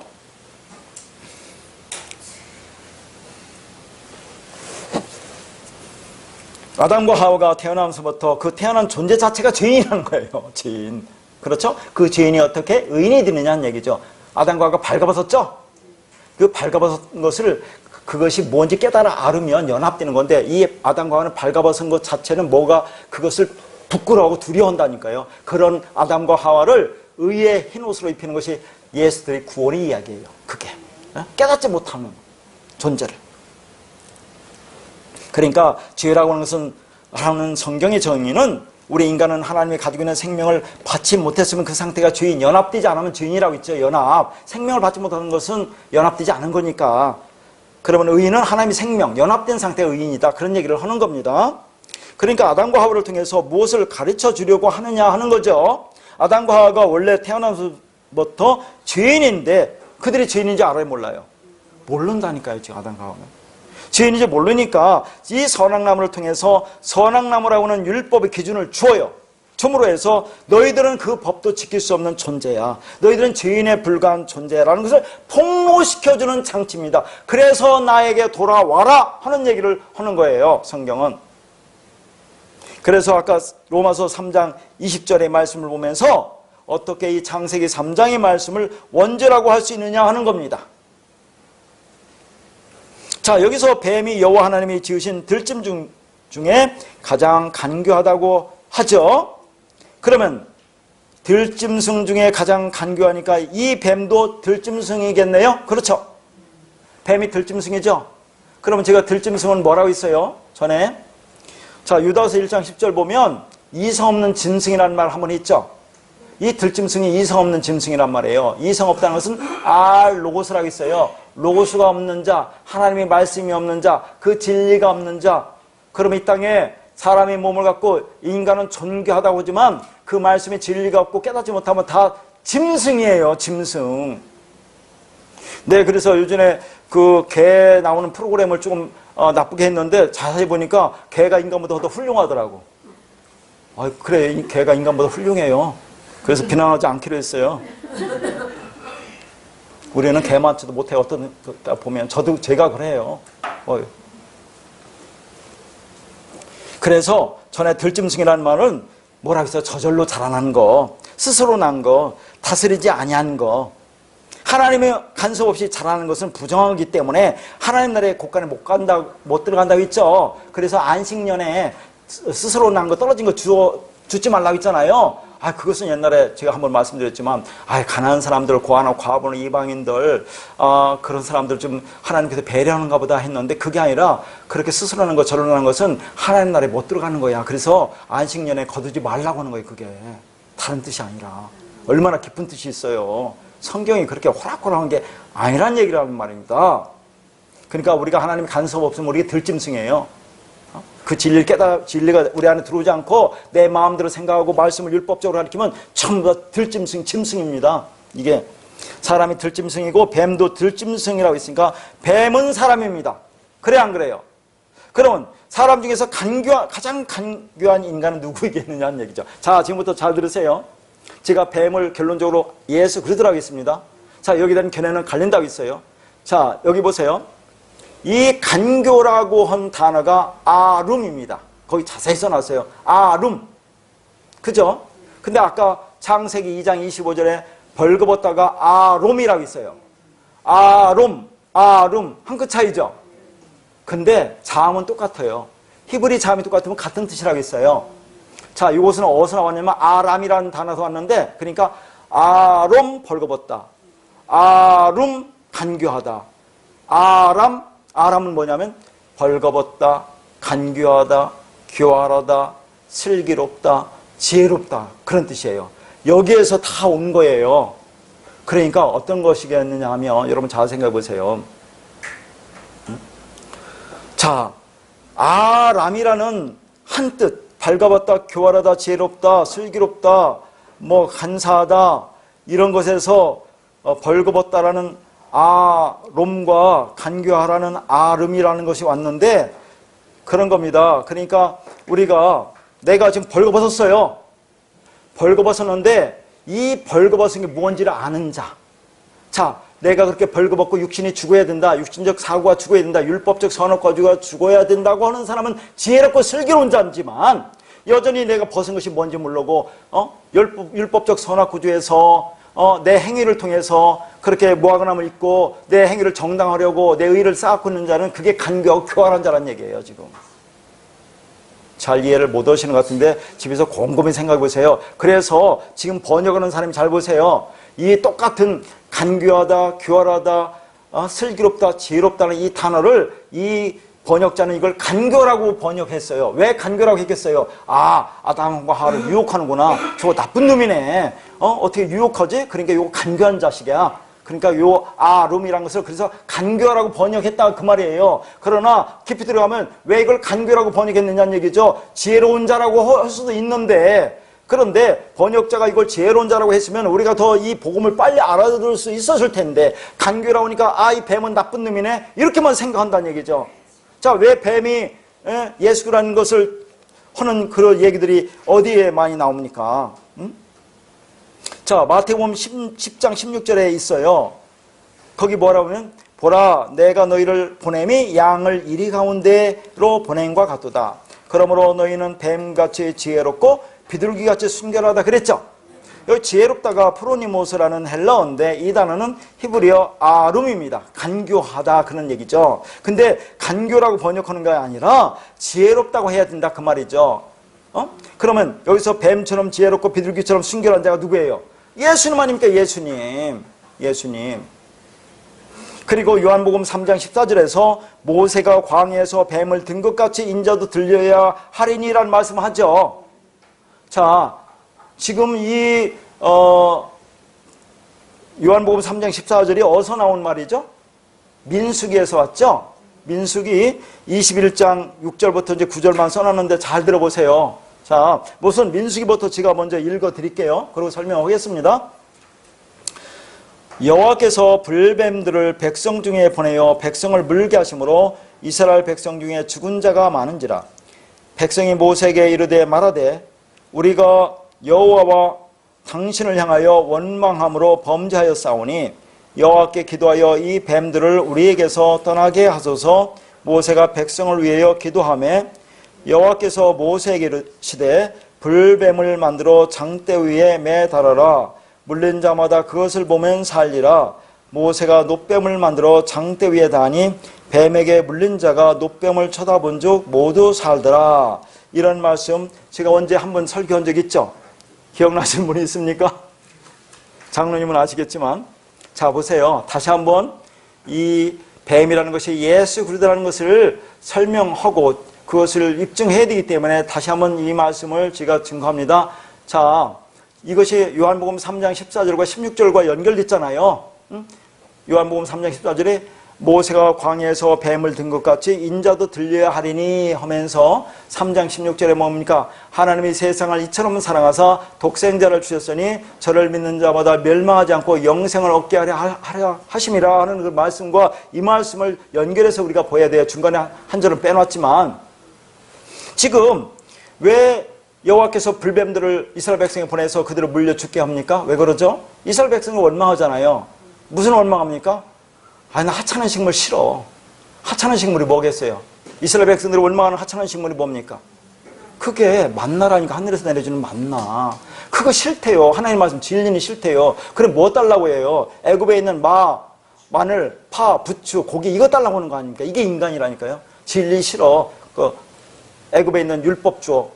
아담과 하와가 태어나면서부터 그 태어난 존재 자체가 죄인이라는 거예요. 죄인. 그렇죠? 그 죄인이 어떻게 의인이 되느냐는 얘기죠. 아담과 하와가 발가벗었죠? 그 발가벗은 것을 그것이 뭔지 깨달아 알으면 연합되는 건데 이 아담과 하와는 발가벗은 것 자체는 뭐가 그것을 부끄러워하고 두려워한다니까요. 그런 아담과 하와를 의의 흰옷으로 입히는 것이 예수들의 구원의 이야기예요. 그게 깨닫지 못하는 존재를. 그러니까 죄라고 하는 것은 하는 성경의 정의는 우리 인간은 하나님이 가지고 있는 생명을 받지 못했으면 그 상태가 죄인, 연합되지 않으면 죄인이라고 있죠. 연합. 생명을 받지 못하는 것은 연합되지 않은 거니까. 그러면 의인은 하나님의 생명, 연합된 상태의 의인이다. 그런 얘기를 하는 겁니다. 그러니까 아담과 하와를 통해서 무엇을 가르쳐 주려고 하느냐 하는 거죠. 아담과 하와가 원래 태어나서부터 죄인인데 그들이 죄인인지 알아요, 몰라요? 모른다니까요, 지금 아담과 하와는. 죄인인지 모르니까 이 선악나무를 통해서 선악나무라고 하는 율법의 기준을 주어요. 줌으로 해서 너희들은 그 법도 지킬 수 없는 존재야. 너희들은 죄인에 불과한 존재라는 것을 폭로시켜주는 장치입니다. 그래서 나에게 돌아와라 하는 얘기를 하는 거예요, 성경은. 그래서 아까 로마서 3장 20절의 말씀을 보면서 어떻게 이 창세기 3장의 말씀을 원죄라고 할 수 있느냐 하는 겁니다. 자, 여기서 뱀이 여호와 하나님이 지으신 들짐 중에 가장 간교하다고 하죠. 그러면 들짐승 중에 가장 간교하니까 이 뱀도 들짐승이겠네요. 그렇죠. 뱀이 들짐승이죠. 그러면 제가 들짐승은 뭐라고 했어요? 전에 자, 유다서 1장 10절 보면 이성 없는 짐승이라는 말 한번 있죠. 이 들짐승이 이성 없는 짐승이란 말이에요. 이성 없다는 것은 로고스라고 있어요. 로고스가 없는 자, 하나님의 말씀이 없는 자, 그 진리가 없는 자. 그럼 이 땅에 사람의 몸을 갖고 인간은 존귀하다고 하지만 그 말씀에 진리가 없고 깨닫지 못하면 다 짐승이에요. 짐승. 네, 그래서 요즘에 그 개 나오는 프로그램을 조금 나쁘게 했는데 자세히 보니까 개가 인간보다 더 훌륭하더라고. 그래, 개가 인간보다 훌륭해요. 그래서 비난하지 않기로 했어요. 우리는 개만치도 못해. 어떤 보면 저도 제가 그래요. 그래서 전에 들짐승이라는 말은 뭐라고 했어요? 저절로 자라난 거, 스스로 난 거, 다스리지 아니한 거. 하나님의 간섭 없이 자라는 것은 부정하기 때문에 하나님 나라의 곳간에 못 들어간다고 했죠. 그래서 안식년에 스스로 난 거, 떨어진 거 주지 말라고 했잖아요. 그것은 옛날에 제가 한번 말씀드렸지만, 가난한 사람들, 고아나 과부나 이방인들, 그런 사람들 좀 하나님께서 배려하는가 보다 했는데, 그게 아니라 그렇게 스스로 하는 것, 저런 하는 것은 하나님 나라에 못 들어가는 거야. 그래서 안식년에 거두지 말라고 하는 거예요, 그게. 다른 뜻이 아니라. 얼마나 깊은 뜻이 있어요. 성경이 그렇게 호락호락한 게 아니란 얘기를 하는 말입니다. 그러니까 우리가 하나님 간섭 없으면 우리가 들짐승이에요. 그 진리가 우리 안에 들어오지 않고 내 마음대로 생각하고 말씀을 율법적으로 가르치면 전부 다 들짐승, 짐승입니다. 이게 사람이 들짐승이고 뱀도 들짐승이라고 했으니까 뱀은 사람입니다. 그래 안 그래요? 그러면 사람 중에서 가장 간교한 인간은 누구이겠느냐는 얘기죠. 자, 지금부터 잘 들으세요. 제가 뱀을 결론적으로 예수 그리스도라고 했습니다. 자, 여기다는 견해는 갈린다고 했어요. 자, 여기 보세요. 이 간교라고 한 단어가 아룸입니다. 거기 자세히 써놨어요. 아룸. 그죠? 근데 아까 창세기 2장 25절에 벌거벗다가 아롬이라고 있어요. 아롬. 한 끗 차이죠? 근데 자음은 똑같아요. 히브리 자음이 똑같으면 같은 뜻이라고 했어요. 자, 이것은 어디서 나왔냐면 아람이라는 단어에서 왔는데, 그러니까 아롬 벌거벗다. 아룸 간교하다. 아람은 뭐냐면 벌거벗다, 간교하다, 교활하다, 슬기롭다, 지혜롭다, 그런 뜻이에요. 여기에서 다 온 거예요. 그러니까 어떤 것이겠느냐 하면 여러분 잘 생각해 보세요. 자, 아람이라는 한 뜻, 벌거벗다, 교활하다, 지혜롭다, 슬기롭다, 간사하다, 이런 것에서 벌거벗다라는 아롬과 간교하라는 아름이라는 것이 왔는데, 그런 겁니다. 그러니까 내가 지금 벌거벗었어요. 벌거벗었는데 이 벌거벗은 게 뭔지를 아는 자. 자, 내가 그렇게 벌거벗고 육신이 죽어야 된다, 육신적 사고가 죽어야 된다, 율법적 선악과가 죽어야 된다고 하는 사람은 지혜롭고 슬기로운 자지만, 여전히 내가 벗은 것이 뭔지 모르고 율법적 선악구조에서 내 행위를 통해서 그렇게 무화과나무를 입고 내 행위를 정당하려고 내 의를 쌓고 있는 자는 그게 간교하고 교활한 자란 얘기예요. 지금 잘 이해를 못 하시는 것 같은데 집에서 곰곰이 생각해 보세요. 그래서 지금 번역하는 사람이 잘 보세요. 이 똑같은 간교하다, 교활하다, 슬기롭다, 지혜롭다는 이 단어를 이 번역자는 이걸 간교라고 번역했어요. 왜 간교라고 했겠어요? 아담과 하와를 유혹하는구나. 저거 나쁜 놈이네. 어떻게 유혹하지? 그러니까 이거 간교한 자식이야. 그러니까 요 아룸이라는 것을 그래서 간교라고 번역했다 그 말이에요. 그러나 깊이 들어가면 왜 이걸 간교라고 번역했느냐는 얘기죠. 지혜로운 자라고 할 수도 있는데, 그런데 번역자가 이걸 지혜로운 자라고 했으면 우리가 더 이 복음을 빨리 알아들을 수 있었을 텐데, 간교라고 하니까 이 뱀은 나쁜 놈이네 이렇게만 생각한다는 얘기죠. 자, 왜 뱀이 예수라는 것을 하는 그런 얘기들이 어디에 많이 나옵니까? 자, 마태복음 10장 16절에 있어요. 거기 뭐라고 하면, 보라 내가 너희를 보냄이 양을 이리 가운데로 보냄과 같도다. 그러므로 너희는 뱀같이 지혜롭고 비둘기같이 순결하다 그랬죠. 여기 지혜롭다가 프로니모스라는 헬라어인데 이 단어는 히브리어 아룸입니다. 간교하다 그런 얘기죠. 근데 간교라고 번역하는 게 아니라 지혜롭다고 해야 된다 그 말이죠. 그러면 여기서 뱀처럼 지혜롭고 비둘기처럼 순결한 자가 누구예요? 예수님 아닙니까? 예수님. 그리고 요한복음 3장 14절에서 모세가 광야에서 뱀을 든 것 같이 인자도 들려야 하리니라는 말씀을 하죠. 자, 지금 이 요한복음 3장 14절이 어디서 나온 말이죠? 민수기에서 왔죠? 민수기 21장 6절부터 이제 9절만 써놨는데 잘 들어보세요. 자, 우선 민수기부터 제가 먼저 읽어드릴게요. 그리고 설명하겠습니다. 여호와께서 불뱀들을 백성 중에 보내어 백성을 물게 하심으로 이스라엘 백성 중에 죽은 자가 많은지라. 백성이 모세에게 이르되 말하되 우리가 여호와와 당신을 향하여 원망함으로 범죄하였사오니 여호와께 기도하여 이 뱀들을 우리에게서 떠나게 하소서. 모세가 백성을 위하여 기도하며 여호와께서 모세에게 이르시되 불뱀을 만들어 장대 위에 매달아라. 물린 자마다 그것을 보면 살리라. 모세가 놋뱀을 만들어 장대 위에 다니 뱀에게 물린 자가 놋뱀을 쳐다본 즉 모두 살더라. 이런 말씀 제가 언제 한번 설교한 적 있죠? 기억나시는 분이 있습니까? 장로님은 아시겠지만, 자 보세요. 다시 한번 이 뱀이라는 것이 예수 그리스도라는 것을 설명하고 그것을 입증해야 되기 때문에 다시 한번 이 말씀을 제가 증거합니다. 자, 이것이 요한복음 3장 14절과 16절과 연결됐잖아요. 요한복음 3장 14절에 모세가 광야에서 뱀을 든 것 같이 인자도 들려야 하리니 하면서 3장 16절에 뭡니까? 하나님이 세상을 이처럼 사랑하사 독생자를 주셨으니 저를 믿는 자마다 멸망하지 않고 영생을 얻게 하려 하심이라 하는 그 말씀과 이 말씀을 연결해서 우리가 보아야 돼요. 중간에 한 절은 빼놨지만 지금 왜 여호와께서 불뱀들을 이스라엘 백성에 보내서 그들을 물려 죽게 합니까? 왜 그러죠? 이스라엘 백성이 원망하잖아요. 무슨 원망합니까? 나 하찮은 식물 싫어. 하찮은 식물이 뭐겠어요? 이스라엘 백성들이 원망하는 하찮은 식물이 뭡니까? 그게 만나라니까, 하늘에서 내려주는 만나. 그거 싫대요. 하나님 말씀 진리는 싫대요. 그럼 뭐 달라고 해요? 애굽에 있는 마늘, 파, 부추, 고기 이거 달라고 하는 거 아닙니까? 이게 인간이라니까요. 진리 싫어. 애굽에 있는 율법 줘.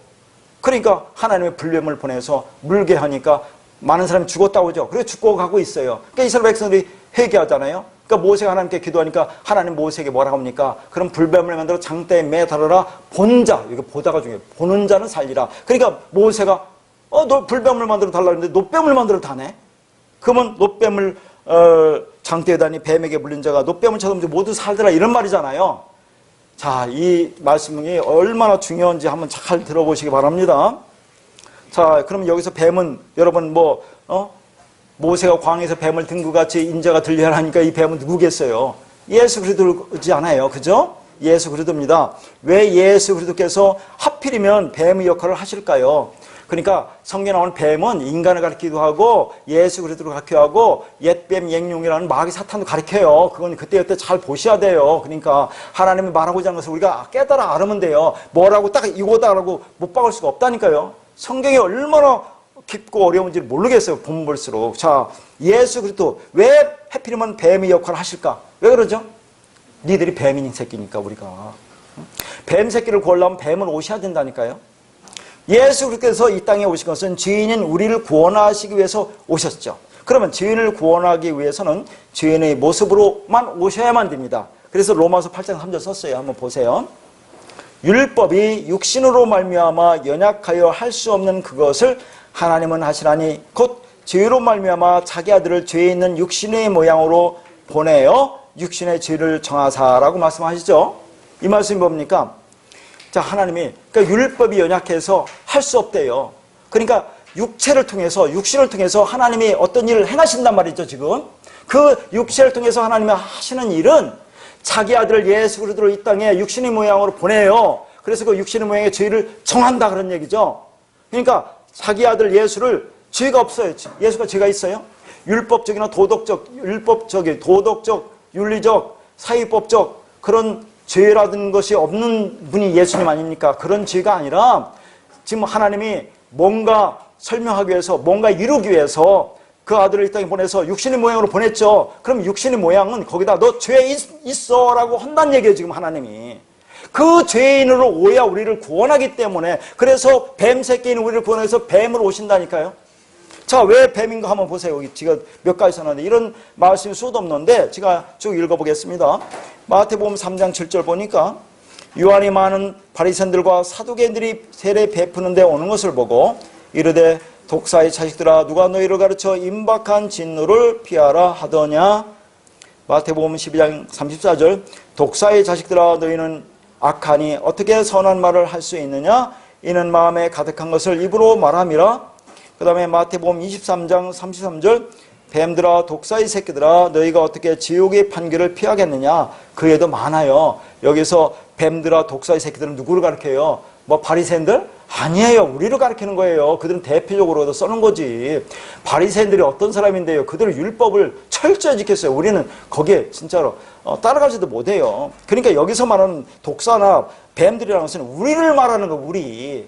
그러니까 하나님의 불뱀을 보내서 물게 하니까 많은 사람이 죽었다고 하죠. 그래서 죽고 가고 있어요. 그러니까 이스라엘 백성들이 회개하잖아요. 그러니까 모세가 하나님께 기도하니까 하나님 모세에게 뭐라고 합니까? 그럼 불뱀을 만들어 장대에 매달아라. 본 자, 이거 보다가 중요해요. 보는 자는 살리라. 그러니까 모세가 너 불뱀을 만들어 달라고 했는데 놋뱀을 만들어 다네. 그러면 놋뱀을 장대에 다니 뱀에게 물린 자가 놋뱀을 쳐다보면 모두 살더라, 이런 말이잖아요. 자, 이 말씀이 얼마나 중요한지 한번 잘 들어보시기 바랍니다. 자, 그럼 여기서 뱀은 여러분 모세가 광야에서 뱀을 든 것 같이 인자가 들려야 하니까 이 뱀은 누구겠어요? 예수 그리스도지 않아요. 그죠? 예수 그리스도입니다. 왜 예수 그리스도께서 하필이면 뱀의 역할을 하실까요? 그러니까 성경에 나오는 뱀은 인간을 가리키기도 하고 예수 그리스도를 가리키기도 하고 옛뱀 옛용이라는 마귀 사탄도 가리켜요. 그건 그때그때 잘 보셔야 돼요. 그러니까 하나님이 말하고자 하는 것을 우리가 깨달아 알으면 돼요. 뭐라고 딱 이거다라고 못 박을 수가 없다니까요. 성경이 얼마나 깊고 어려운지를 모르겠어요. 보면 볼수록. 자, 예수 그리스도 왜 하필이면 뱀의 역할을 하실까? 왜 그러죠? 니들이 뱀인 새끼니까 우리가. 뱀 새끼를 구하려면 뱀은 오셔야 된다니까요. 예수 그리스도께서 이 땅에 오신 것은 죄인인 우리를 구원하시기 위해서 오셨죠. 그러면 죄인을 구원하기 위해서는 죄인의 모습으로만 오셔야만 됩니다. 그래서 로마서 8장 3절 썼어요. 한번 보세요. 율법이 육신으로 말미암아 연약하여 할 수 없는 그것을 하나님은 하시나니 곧 죄로 말미암아 자기 아들을 죄 있는 육신의 모양으로 보내어 육신의 죄를 정하사라고 말씀하시죠. 이 말씀이 뭡니까? 자, 하나님이 그러니까 율법이 연약해서 할 수 없대요. 그러니까 육체를 통해서 육신을 통해서 하나님이 어떤 일을 행하신단 말이죠. 지금 그 육체를 통해서 하나님이 하시는 일은 자기 아들을 예수 그리스도를 이 땅에 육신의 모양으로 보내요. 그래서 그 육신의 모양의 죄를 정한다 그런 얘기죠. 그러니까 자기 아들 예수를 죄가 없어요. 예수가 죄가 있어요? 율법적이나 율법적인 도덕적, 윤리적, 사회법적 그런 죄라든 것이 없는 분이 예수님 아닙니까? 그런 죄가 아니라 지금 하나님이 뭔가 설명하기 위해서 뭔가 이루기 위해서 그 아들을 이 땅에 보내서 육신의 모양으로 보냈죠. 그럼 육신의 모양은 거기다 너 죄 있어 라고 한다는 얘기예요. 지금 하나님이. 그 죄인으로 오야 우리를 구원하기 때문에 그래서 뱀 새끼인 우리를 구원해서 뱀으로 오신다니까요. 자, 왜 뱀인가 한번 보세요. 여기 제가 몇 가지 써놨는데 이런 말씀이 수도 없는데 제가 쭉 읽어보겠습니다. 마태복음 3장 7절 보니까 유한이 많은 바리새인들과 사두개인들이 세례 베푸는 데 오는 것을 보고 이르되 독사의 자식들아 누가 너희를 가르쳐 임박한 진노를 피하라 하더냐. 마태복음 12장 34절 독사의 자식들아 너희는 악하니 어떻게 선한 말을 할 수 있느냐. 이는 마음에 가득한 것을 입으로 말함이라. 그 다음에 마태복음 23장 33절 뱀들아 독사의 새끼들아 너희가 어떻게 지옥의 판결을 피하겠느냐. 그 외에도 많아요. 여기서 뱀들아 독사의 새끼들은 누구를 가리켜요? 뭐 바리새인들? 아니에요. 우리를 가르치는 거예요. 그들은 대표적으로 써는 거지. 바리새인들이 어떤 사람인데요. 그들은 율법을 철저히 지켰어요. 우리는 거기에 진짜로 따라가지도 못해요. 그러니까 여기서 말하는 독사나 뱀들이라는 것은 우리를 말하는 거, 우리.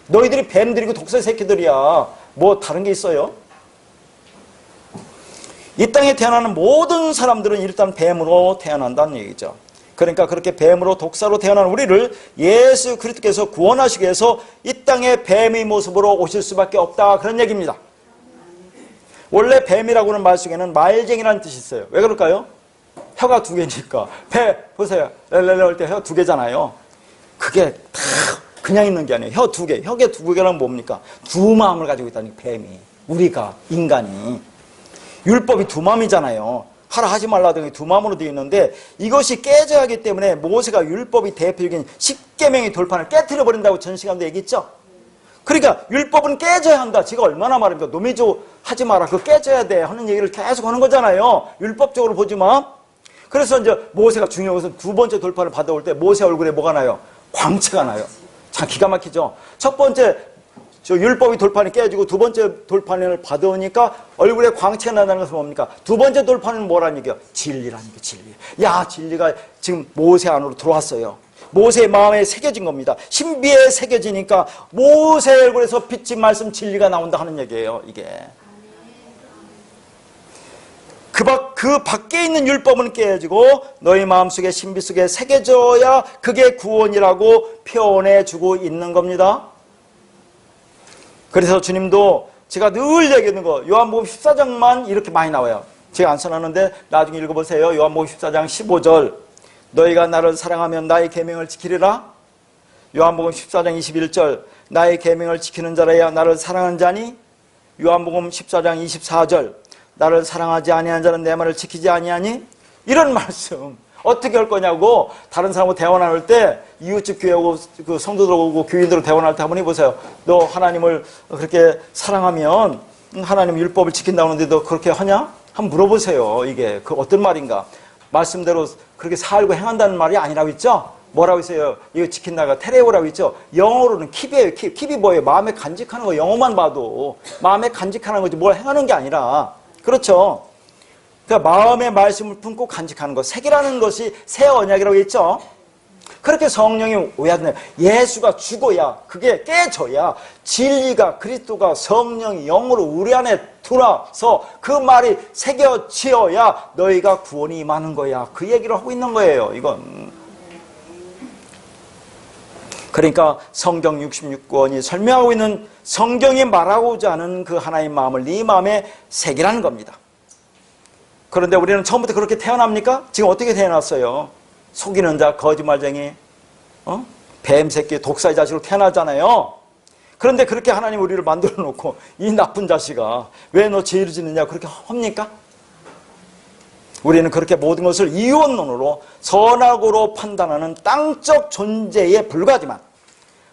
너희들이 뱀들이고 독사 새끼들이야. 뭐 다른 게 있어요? 이 땅에 태어나는 모든 사람들은 일단 뱀으로 태어난다는 얘기죠. 그러니까 그렇게 뱀으로 독사로 태어난 우리를 예수 그리스도께서 구원하시기 위해서 이 땅에 뱀의 모습으로 오실 수밖에 없다, 그런 얘기입니다. 원래 뱀이라고 하는 말 속에는 말쟁이라는 뜻이 있어요. 왜 그럴까요? 혀가 두 개니까. 배 보세요. 렐렐레 할 때 혀 두 개잖아요. 그게 다 그냥 있는 게 아니에요. 혀 두 개. 혀가 두 개란 뭡니까? 두 마음을 가지고 있다는 뱀이. 우리가, 인간이. 율법이 두 마음이잖아요. 하라 하지 말라 등이 두 마음으로 되어 있는데 이것이 깨져야 하기 때문에 모세가 율법이 대표적인 10계명의 돌판을 깨트려 버린다고 전 시간도 얘기했죠. 그러니까 율법은 깨져야 한다. 제가 얼마나 말합니까? 노미조 하지 마라. 그거 깨져야 돼 하는 얘기를 계속 하는 거잖아요. 율법적으로 보지 마. 그래서 이제 모세가 중요한 것은 두 번째 돌판을 받아올 때 모세 얼굴에 뭐가 나요? 광채가 나요. 참 기가 막히죠. 첫 번째 저 율법이 돌판이 깨지고 두 번째 돌판을 받아오니까 얼굴에 광채가 난다는 것은 뭡니까? 두 번째 돌판은 뭐라는 얘기야? 진리라는 게 진리. 야, 진리가 지금 모세 안으로 들어왔어요. 모세의 마음에 새겨진 겁니다. 신비에 새겨지니까 모세 얼굴에서 빛이 말씀 진리가 나온다 하는 얘기예요, 이게. 그 밖에 있는 율법은 깨지고 너희 마음속에 신비 속에 새겨져야 그게 구원이라고 표현해 주고 있는 겁니다. 그래서 주님도 제가 늘 얘기하는 거 요한복음 14장만 이렇게 많이 나와요. 제가 안 써놨는데 나중에 읽어보세요. 요한복음 14장 15절 너희가 나를 사랑하면 나의 계명을 지키리라. 요한복음 14장 21절 나의 계명을 지키는 자라야 나를 사랑하는 자니. 요한복음 14장 24절 나를 사랑하지 아니하는 자는 내 말을 지키지 아니하니. 이런 말씀 어떻게 할 거냐고 다른 사람하고 대화 나눌 때 이웃집 교회하고 그 성도들하고 교인들하고 대화 나눌 때 한번 해보세요. 너 하나님을 그렇게 사랑하면 하나님 율법을 지킨다고 하는데 너 그렇게 하냐? 한번 물어보세요. 이게 그 어떤 말인가? 말씀대로 그렇게 살고 행한다는 말이 아니라고 있죠? 뭐라고 있어요? 이거 지킨다가 테레오라고 있죠? 영어로는 킵이에요. 킵이 뭐예요? 마음에 간직하는 거. 영어만 봐도 마음에 간직하는 거지 뭘 행하는 게 아니라. 그렇죠? 그러니까 마음의 말씀을 품고 간직하는 것, 색이라는 것이 새 언약이라고 했죠. 그렇게 성령이 오야되네. 예수가 죽어야, 그게 깨져야 진리가, 그리스도가 성령이 영으로 우리 안에 들어와서 그 말이 새겨지어야 너희가 구원이 임하는 거야. 그 얘기를 하고 있는 거예요, 이건. 그러니까 성경 66권이 설명하고 있는 성경이 말하고자 하는 그 하나님 마음을 네 마음에 새기라는 겁니다. 그런데 우리는 처음부터 그렇게 태어납니까? 지금 어떻게 태어났어요? 속이는 자, 거짓말쟁이, 뱀새끼, 독사의 자식으로 태어나잖아요. 그런데 그렇게 하나님 우리를 만들어 놓고 이 나쁜 자식아 왜 너 죄를 짓느냐 그렇게 합니까? 우리는 그렇게 모든 것을 이원론으로 선악으로 판단하는 땅적 존재에 불과하지만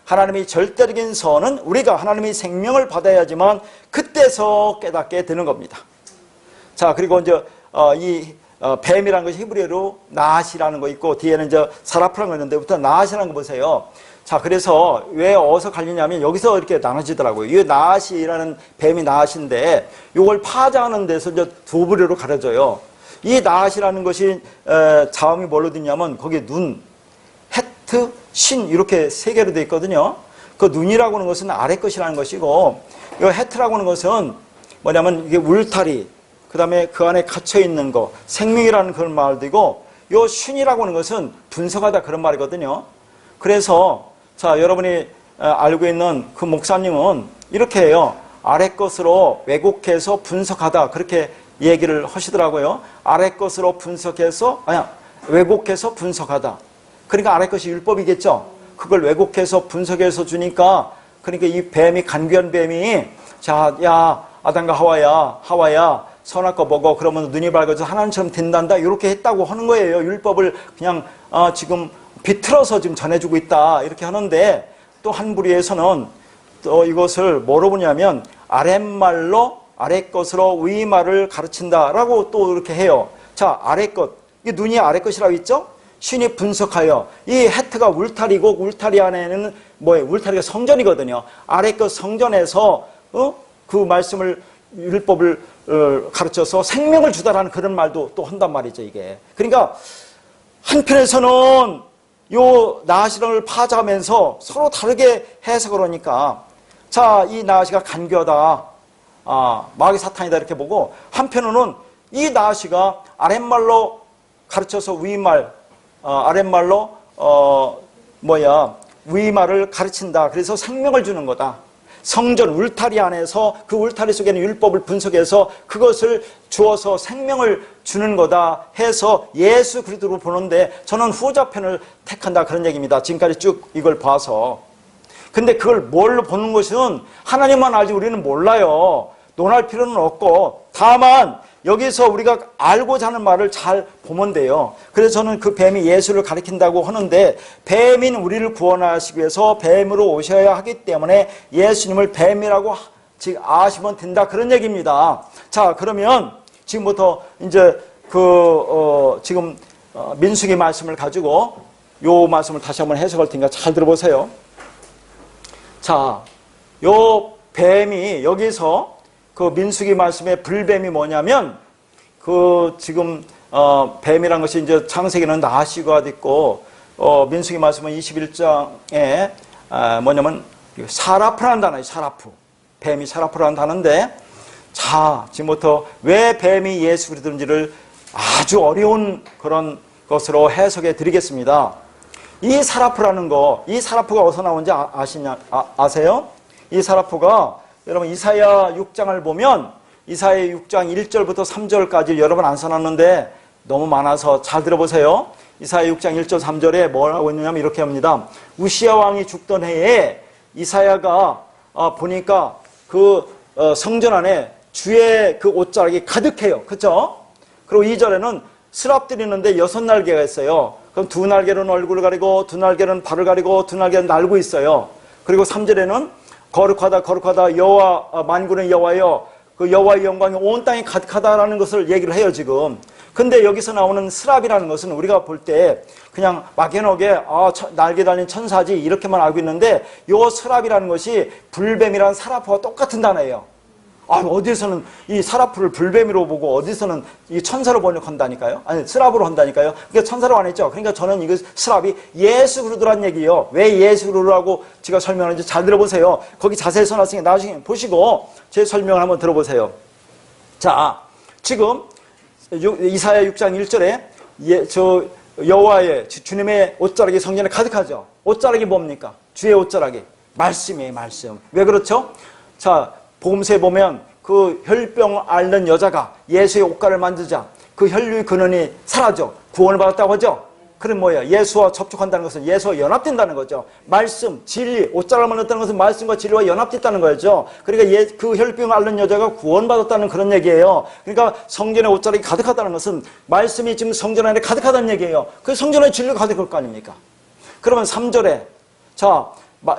하나님의 절대적인 선은 우리가 하나님의 생명을 받아야지만 그때서 깨닫게 되는 겁니다. 자, 그리고 이제 뱀이라는 것이 히브리어로 나앗이라는 거 있고 뒤에는 이제 사라프라는 거 있는데부터 나앗이라는 거 보세요. 자, 그래서 왜 어디서 갈리냐면 여기서 이렇게 나눠지더라고요. 이 나앗이라는 뱀이 나앗인데 이걸 파장하는 데서 이제 두 부류로 가려져요. 이 나앗이라는 것이 자음이 뭘로 되냐면 거기에 눈, 헤트, 신 이렇게 세 개로 되어 있거든요. 그 눈이라고 하는 것은 아래 것이라는 것이고 이 헤트라고 하는 것은 뭐냐면 이게 울타리, 그 다음에 그 안에 갇혀있는 거, 생명이라는 그런 말이고 이 쉰이라고 하는 것은 분석하다 그런 말이거든요. 그래서 자, 여러분이 알고 있는 그 목사님은 이렇게 해요. 아래 것으로 왜곡해서 분석하다 그렇게 얘기를 하시더라고요. 아래 것으로 분석해서 왜곡해서 분석하다. 그러니까 아래 것이 율법이겠죠. 그걸 왜곡해서 분석해서 주니까 그러니까 이 뱀이 간귀한 뱀이 자, 야 아담과 하와야 선악과 먹어 그러면 눈이 밝아져서 하나님처럼 된단다 이렇게 했다고 하는 거예요. 율법을 그냥 지금 비틀어서 지금 전해주고 있다 이렇게 하는데 또 한 부류에서는 또 이것을 뭐로 보냐면 아랫말로 아래 것으로 위말을 가르친다라고 또 이렇게 해요. 자, 아래 것, 이게 눈이 아래 것이라고 있죠? 신이 분석하여 이 헤트가 울타리고 울타리 안에는 뭐예요? 울타리가 성전이거든요. 아래 그 성전에서 그 말씀을 율법을 가르쳐서 생명을 주다라는 그런 말도 또 한단 말이죠, 이게. 그러니까 한편에서는 요 나시를 파자하면서 서로 다르게 해석을 하니까 자, 이 나시가 간교하다, 마귀 사탄이다 이렇게 보고, 한편으로는 이 나시가 아랫말로 가르쳐서 위말, 아랫말로 위말을 가르친다. 그래서 생명을 주는 거다. 성전 울타리 안에서 그 울타리 속에는 율법을 분석해서 그것을 주어서 생명을 주는 거다 해서 예수 그리스도로 보는데, 저는 후자편을 택한다 그런 얘기입니다. 지금까지 쭉 이걸 봐서. 근데 그걸 뭘로 보는 것은 하나님만 알지 우리는 몰라요. 논할 필요는 없고, 다만 여기서 우리가 알고자 하는 말을 잘 보면 돼요. 그래서 저는 그 뱀이 예수를 가리킨다고 하는데, 뱀인 우리를 구원하시기 위해서 뱀으로 오셔야 하기 때문에 예수님을 뱀이라고 지금 아시면 된다 그런 얘기입니다. 자, 그러면 지금부터 이제 지금 민수기 말씀을 가지고 요 말씀을 다시 한번 해석할 테니까 잘 들어보세요. 자, 요 뱀이 여기서 그 민수기 말씀의 불뱀이 뭐냐면, 지금 뱀이라는 것이 이제 창세기는 나시가 있고, 민수기 말씀은 21장에 뭐냐면 사라프라는 단어예요. 사라프. 뱀이 사라프라는 단어인데, 자, 지금부터 왜 뱀이 예수 그리스도인지를 아주 어려운 그런 것으로 해석해 드리겠습니다. 이 사라프라는 거, 이 사라프가 어디서 나온지 아세요? 이 사라프가 여러분 이사야 6장을 보면 이사야 6장 1절부터 3절까지 여러 번 안 써놨는데 너무 많아서 잘 들어보세요. 이사야 6장 1절 3절에 뭐라고 했냐면 이렇게 합니다. 우시야 왕이 죽던 해에 이사야가 보니까 그 성전 안에 주의 그 옷자락이 가득해요. 그렇죠? 그리고 2절에는 스랍들이 있는데 6날개가 있어요. 그럼 2날개는 얼굴을 가리고 2날개는 발을 가리고 2날개는 날고 있어요. 그리고 3절에는 거룩하다 여호와 만군의 여호와여, 그 여호와의 영광이 온 땅에 가득하다라는 것을 얘기를 해요 지금. 근데 여기서 나오는 스랍이라는 것은 우리가 볼 때 그냥 막연하게 날개 달린 천사지 이렇게만 알고 있는데, 요 스랍이라는 것이 불뱀이라는 사라프와 똑같은 단어예요. 어디서는 이 사라프를 불뱀이로 보고 어디서는 이 천사로 번역한다니까요. 아니, 스랍으로 한다니까요. 그러니까 천사로 안 했죠. 그러니까 저는 이거 스랍이 예수 그리스도란 얘기예요. 왜 예수 그리스도라고 제가 설명하는지 잘 들어보세요. 거기 자세히 써놨으니까 나중에 보시고 제 설명을 한번 들어보세요. 자, 지금 이사야 6장 1절에 여호와의 주님의 옷자락이 성전에 가득하죠. 옷자락이 뭡니까? 주의 옷자락이 말씀이에요. 말씀. 왜 그렇죠? 자, 복음서에 보면 그 혈병 앓는 여자가 예수의 옷가를 만지자 그 혈류의 근원이 사라져 구원을 받았다고 하죠. 그럼 뭐예요? 예수와 접촉한다는 것은 예수와 연합된다는 거죠. 말씀, 진리, 옷자락을 만났다는 것은 말씀과 진리와 연합됐다는 거죠. 그러니까 그 혈병 앓는 여자가 구원받았다는 그런 얘기예요. 그러니까 성전에 옷자락이 가득하다는 것은 말씀이 지금 성전 안에 가득하다는 얘기예요. 그 성전 안에 진리가 가득할 거 아닙니까? 그러면 3절에 자,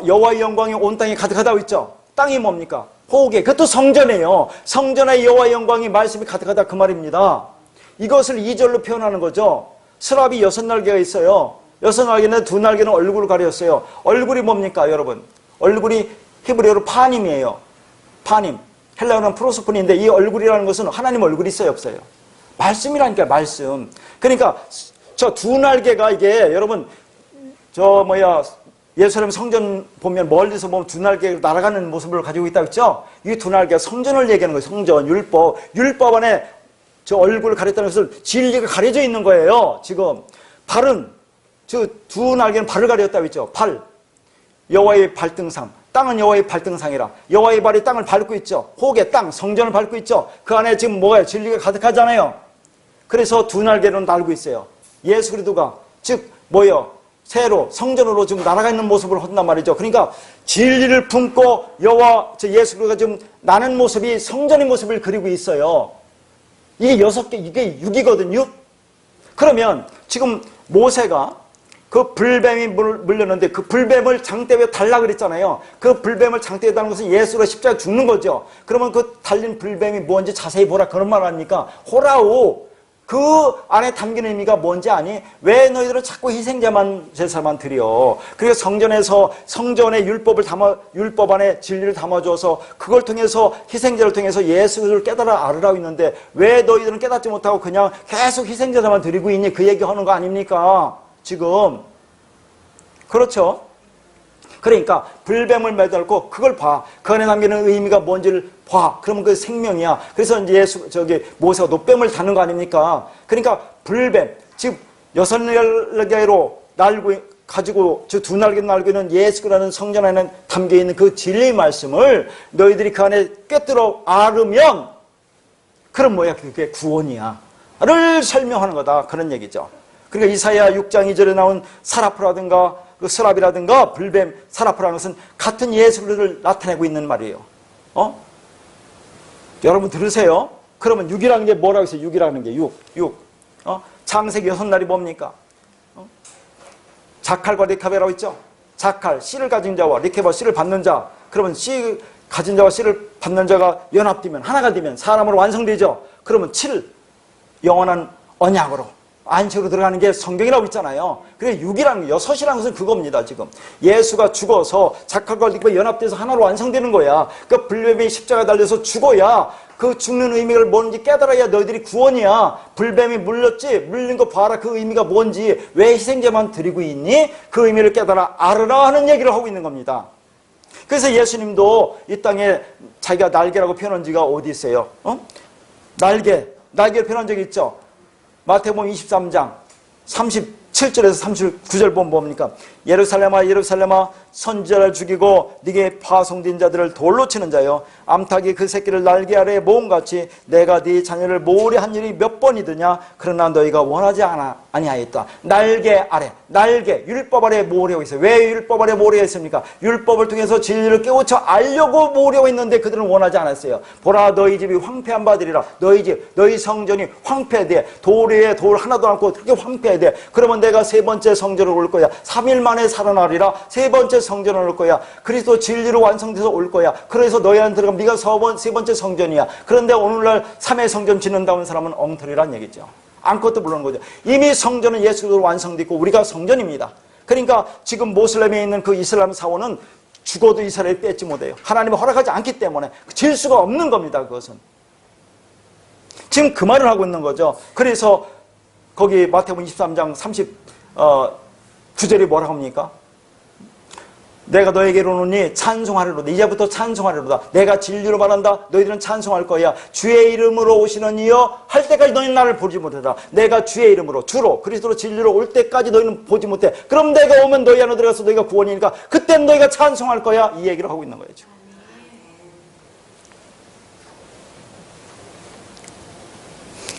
여호와의 영광이 온 땅에 가득하다고 있죠. 땅이 뭡니까? 호계. 그것도 성전이에요. 성전의 여호와의 영광이 말씀이 가득하다 그 말입니다. 이것을 2절로 표현하는 거죠. 스랍이 6날개가 있어요. 6날개는 2날개는 얼굴을 가렸어요. 얼굴이 뭡니까 여러분? 얼굴이 히브리어로 파님이에요. 파님. 헬라어는 프로소폰인데 이 얼굴이라는 것은 하나님 얼굴이 있어요 없어요? 말씀이라니까요. 말씀. 그러니까 저 2날개가 이게 여러분 예루살렘 성전 보면 멀리서 보면 2날개가 날아가는 모습을 가지고 있다고 했죠? 이 2날개가 성전을 얘기하는 거예요. 성전, 율법 안에 저 얼굴을 가렸다는 것을 진리가 가려져 있는 거예요. 지금 발은 저 2날개는 발을 가렸다고 했죠. 발, 여호와의 발등상, 땅은 여호와의 발등상이라. 여호와의 발이 땅을 밟고 있죠. 호계, 땅, 성전을 밟고 있죠. 그 안에 지금 뭐예요? 진리가 가득하잖아요. 그래서 2날개로 날고 있어요. 예수 그리스도가 즉 뭐예요? 새로 성전으로 지금 날아가 있는 모습을 한단 말이죠. 그러니까 진리를 품고 예수 그리스도가 지금 나는 모습이 성전의 모습을 그리고 있어요. 이게 6개, 이게 6이거든요. 6. 그러면 지금 모세가 그 불뱀이 물렸는데 그 불뱀을 장대에 달라 그랬잖아요. 그 불뱀을 장대에 달는 것은 예수가 십자가에 죽는 거죠. 그러면 그 달린 불뱀이 뭔지 자세히 보라 그런 말 아닙니까? 호라우. 그 안에 담긴 의미가 뭔지 아니? 왜 너희들은 자꾸 희생자만 제사만 드려? 그리고 성전의 율법 안에 진리를 담아줘서 그걸 통해서 희생자를 통해서 예수를 깨달아 알으라고 있는데 왜 너희들은 깨닫지 못하고 그냥 계속 희생자만 드리고 있니? 그 얘기하는 거 아닙니까? 지금. 그렇죠? 그러니까 불뱀을 매달고 그걸 봐. 그 안에 담기는 의미가 뭔지를 봐. 그러면 그 생명이야. 그래서 이제 모세가 노뱀을 다는 거 아닙니까? 그러니까 불뱀, 즉 6날개로 가지고 즉 2날개 날고 있는 예수라는 성전 안에 담겨 있는 그 진리의 말씀을 너희들이 그 안에 꿰뚫어 알으면 그럼 뭐야? 그게 구원이야. 를 설명하는 거다. 그런 얘기죠. 그러니까 이사야 6장 2절에 나온 사라프라든가 그 스랍이라든가 불뱀, 사라프라는 것은 같은 예수를 나타내고 있는 말이에요. 여러분 들으세요. 그러면 6이라는 게 뭐라고 했어요? 6이라는 게 6. 창세기 6날이 뭡니까? 자칼과 리카베라고 있죠? 자칼, 씨를 가진 자와 리케바, 씨를 받는 자. 그러면 씨 가진 자와 씨를 받는 자가 연합되면, 하나가 되면 사람으로 완성되죠? 그러면 7, 영원한 언약으로 안식으로 들어가는 게 성경이라고 있잖아요. 그래 6이라는 게 6이라는 것은 그겁니다. 지금 예수가 죽어서 자칼과 리케바 연합돼서 하나로 완성되는 거야. 그러니까 불뱀이 십자가에 달려서 죽어야 그 죽는 의미를 뭔지 깨달아야 너희들이 구원이야. 불뱀이 물린 거 봐라. 그 의미가 뭔지, 왜 희생제만 드리고 있니? 그 의미를 깨달아 알으라 하는 얘기를 하고 있는 겁니다. 그래서 예수님도 이 땅에 자기가 날개라고 표현한 지가 어디 있어요? 날개를 표현한 적이 있죠. 마태복음 23장 37절에서 39절 보면 뭡니까? 예루살렘아 예루살렘아 선지자를 죽이고 네게 파송된 자들을 돌로 치는 자여, 암탉이 그 새끼를 날개 아래에 모음같이 내가 네 자녀를 모으려 한 일이 몇 번이더냐? 그러나 너희가 원하지 아니하였다. 날개 아래, 율법 아래 모으려고 했어요. 왜 율법 아래 모으려고 했습니까? 율법을 통해서 진리를 깨우쳐 알려고 모으려고 했는데 그들은 원하지 않았어요. 보라 너희 집이 황폐한 바들이라. 너희 집, 너희 성전이 황폐돼. 돌 위에 돌 하나도 않고 그렇게 황폐돼. 그러면 내가 세 번째 성전을 올 거야. 3일 만에 살아나리라. 세 번째 성전을 올 거야. 그리스도 진리로 완성돼서 올 거야. 그래서 너희한테 들어가면 네가 세 번째 성전이야. 그런데 오늘날 3회 성전 짓는다는 사람은 엉터리란 얘기죠. 아무것도 모르는 거죠. 이미 성전은 예수로 완성되고 우리가 성전입니다. 그러니까 지금 모슬렘에 있는 그 이슬람 사원은 죽어도 이스라엘을 뺏지 못해요. 하나님이 허락하지 않기 때문에 질 수가 없는 겁니다. 그것은 지금 그 말을 하고 있는 거죠. 그래서 거기 마태복음 23장 39절이 뭐라고 합니까? 내가 너에게로 오노니 찬송하리로다. 이제부터 찬송하리로다. 내가 진리로 말한다. 너희들은 찬송할 거야. 주의 이름으로 오시는 이여 할 때까지 너희는 나를 보지 못해라. 내가 주의 이름으로, 주로, 그리스도로 진리로 올 때까지 너희는 보지 못해. 그럼 내가 오면 너희 안으로 들어가서 너희가 구원이니까 그땐 너희가 찬송할 거야. 이 얘기를 하고 있는 거예요. 지금.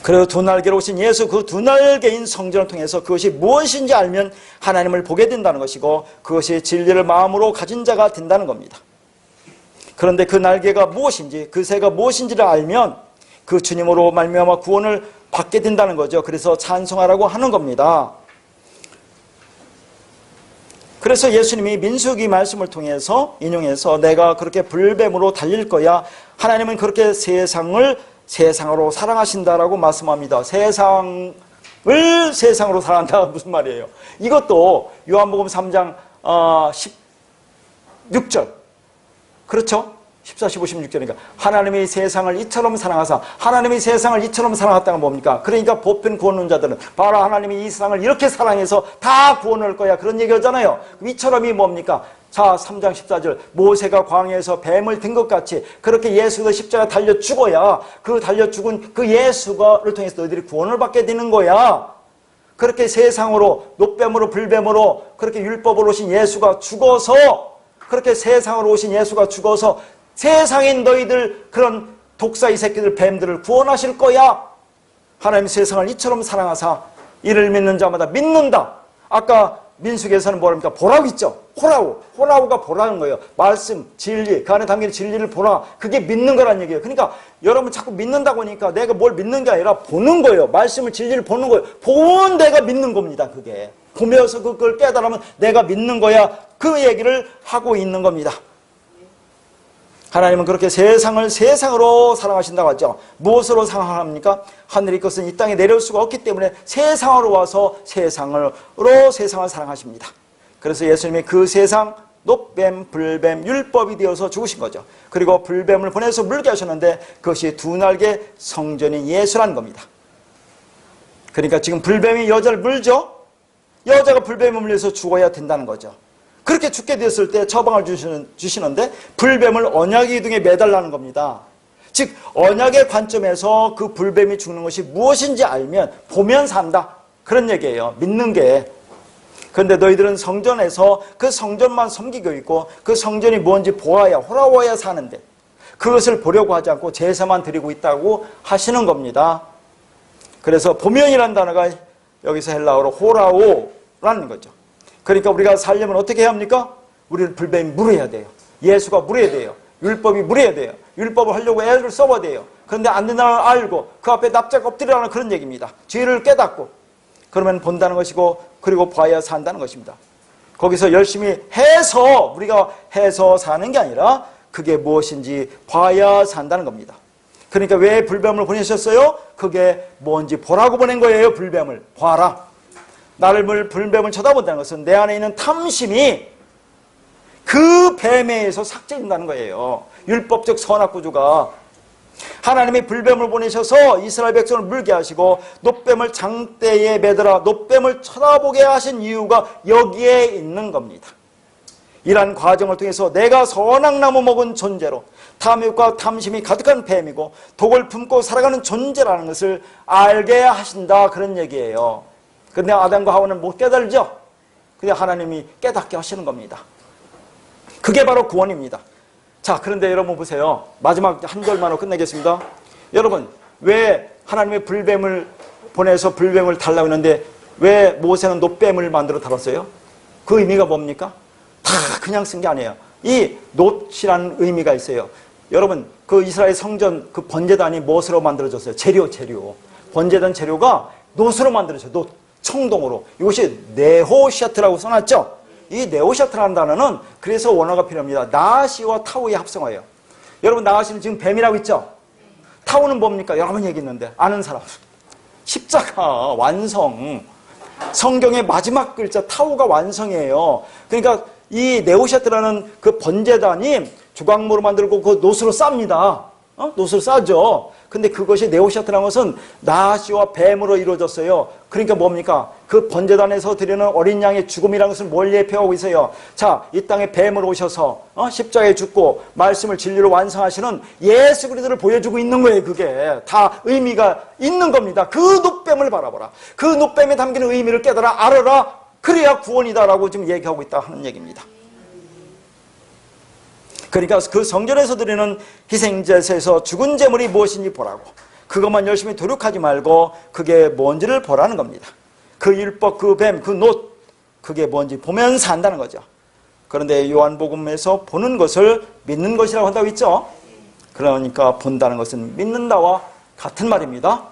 그래서 2날개로 오신 예수, 그 2날개인 성전을 통해서 그것이 무엇인지 알면 하나님을 보게 된다는 것이고 그것이 진리를 마음으로 가진 자가 된다는 겁니다. 그런데 그 날개가 무엇인지, 그 새가 무엇인지를 알면 그 주님으로 말미암아 구원을 받게 된다는 거죠. 그래서 찬송하라고 하는 겁니다. 그래서 예수님이 민수기 말씀을 통해서 인용해서 내가 그렇게 불뱀으로 달릴 거야. 하나님은 그렇게 세상으로 사랑하신다라고 말씀합니다. 세상을 세상으로 사랑한다 무슨 말이에요? 이것도 요한복음 3장 16절 그렇죠? 14, 15, 16절이니까 하나님이 세상을 이처럼 사랑하사, 하나님이 세상을 이처럼 사랑했다는 뭡니까? 그러니까 보편 구원론자들은 바로 하나님이 이 세상을 이렇게 사랑해서 다 구원할 거야 그런 얘기하잖아요. 이처럼이 뭡니까? 자 3장 14절 모세가 광야에서 뱀을 든 것 같이 그렇게 예수가 십자가 달려 죽어야 그 달려 죽은 그 예수를 통해서 너희들이 구원을 받게 되는 거야. 그렇게 세상으로 노뱀으로 불뱀으로 그렇게 율법으로 오신 예수가 죽어서, 그렇게 세상으로 오신 예수가 죽어서 세상인 너희들 그런 독사의 새끼들 뱀들을 구원하실 거야. 하나님 세상을 이처럼 사랑하사 이를 믿는 자마다 믿는다. 아까 민수기에서는 뭐랍니까? 보라고 있죠. 호라우가 보라는 거예요. 말씀, 진리, 그 안에 담긴 진리를 보라. 그게 믿는 거란 얘기예요. 그러니까 여러분 자꾸 믿는다고 하니까 내가 뭘 믿는 게 아니라 보는 거예요. 말씀을, 진리를 보는 거예요. 보면 내가 믿는 겁니다. 그게 보면서 그걸 깨달으면 내가 믿는 거야. 그 얘기를 하고 있는 겁니다. 하나님은 그렇게 세상을 세상으로 사랑하신다고 하죠. 무엇으로 사랑합니까? 하늘의 것은 이 땅에 내려올 수가 없기 때문에 세상으로 와서 세상을 사랑하십니다. 그래서 예수님이 그 세상 놋뱀, 불뱀, 율법이 되어서 죽으신 거죠. 그리고 불뱀을 보내서 물게 하셨는데 그것이 두 날개 성전인 예수라는 겁니다. 그러니까 지금 불뱀이 여자를 물죠? 여자가 불뱀에 물려서 죽어야 된다는 거죠. 그렇게 죽게 되었을 때 처방을 주시는데 불뱀을 언약의 등에 매달라는 겁니다. 즉 언약의 관점에서 그 불뱀이 죽는 것이 무엇인지 알면 보면 산다. 그런 얘기예요. 믿는 게. 그런데 너희들은 성전에서 그 성전만 섬기고 있고 그 성전이 뭔지 보아야 호라워야 사는데 그것을 보려고 하지 않고 제사만 드리고 있다고 하시는 겁니다. 그래서 보면이라는 단어가 여기서 헬라어로 호라오라는 거죠. 그러니까 우리가 살려면 어떻게 해야 합니까? 우리는 불뱀이 물어야 돼요. 예수가 물어야 돼요. 율법이 물어야 돼요. 율법을 하려고 애를 써봐야 돼요. 그런데 안 된다는 걸 알고 그 앞에 납작 엎드리라는 그런 얘기입니다. 죄를 깨닫고 그러면 본다는 것이고 그리고 봐야 산다는 것입니다. 거기서 열심히 해서 우리가 해서 사는 게 아니라 그게 무엇인지 봐야 산다는 겁니다. 그러니까 왜 불뱀을 보내셨어요? 그게 뭔지 보라고 보낸 거예요. 불뱀을 봐라. 나를 불뱀을 쳐다본다는 것은 내 안에 있는 탐심이 그 뱀에 의해서 삭제된다는 거예요. 율법적 선악구조가. 하나님이 불뱀을 보내셔서 이스라엘 백성을 물게 하시고 놋뱀을 장대에 매달아 놋뱀을 쳐다보게 하신 이유가 여기에 있는 겁니다. 이러한 과정을 통해서 내가 선악나무 먹은 존재로 탐욕과 탐심이 가득한 뱀이고 독을 품고 살아가는 존재라는 것을 알게 하신다, 그런 얘기예요. 그런데 아담과 하와는 못 깨달죠. 그냥 하나님이 깨닫게 하시는 겁니다. 그게 바로 구원입니다. 자, 그런데 여러분 보세요. 마지막 한 절만으로 끝내겠습니다. 여러분, 왜 하나님의 불뱀을 보내서 불뱀을 달라고 했는데 왜 모세는 놋뱀을 만들어 달았어요? 그 의미가 뭡니까? 다 그냥 쓴 게 아니에요. 이 놋이라는 의미가 있어요. 여러분, 그 이스라엘 성전 그 번제단이 무엇으로 만들어졌어요? 재료. 번제단 재료가 놋으로 만들어져요. 놋, 청동으로. 이것이 네호샤트라고 써놨죠? 이 네오샤트라는 단어는 그래서 원어가 필요합니다. 나시와 타우의 합성어예요. 여러분, 나시는 지금 뱀이라고 있죠? 타우는 뭡니까? 여러 번 얘기했는데 아는 사람. 십자가, 완성. 성경의 마지막 글자 타우가 완성이에요. 그러니까 이 네오샤트라는 그 번제단이 조각모로 만들고 그 놋으로 쌉니다. 놋으로 싸죠. 근데 그것이 네오샤트라는 것은 나시와 뱀으로 이루어졌어요. 그러니까 뭡니까? 그 번제단에서 드리는 어린 양의 죽음이라는 것을 뭘 예표하고 있어요? 자, 이 땅에 뱀으로 오셔서 십자가에 죽고 말씀을 진리로 완성하시는 예수 그리스도를 보여주고 있는 거예요. 그게 다 의미가 있는 겁니다. 그 놋뱀을 바라보라. 그 놋뱀에 담기는 의미를 깨달아 알아라. 그래야 구원이다라고 지금 얘기하고 있다 하는 얘기입니다. 그러니까 그 성전에서 드리는 희생제에서 죽은 제물이 무엇인지 보라고. 그것만 열심히 노력하지 말고 그게 뭔지를 보라는 겁니다. 그 율법, 그 뱀, 그 놋, 그게 뭔지 보면서 산다는 거죠. 그런데 요한복음에서 보는 것을 믿는 것이라고 한다고 했죠. 그러니까 본다는 것은 믿는다와 같은 말입니다.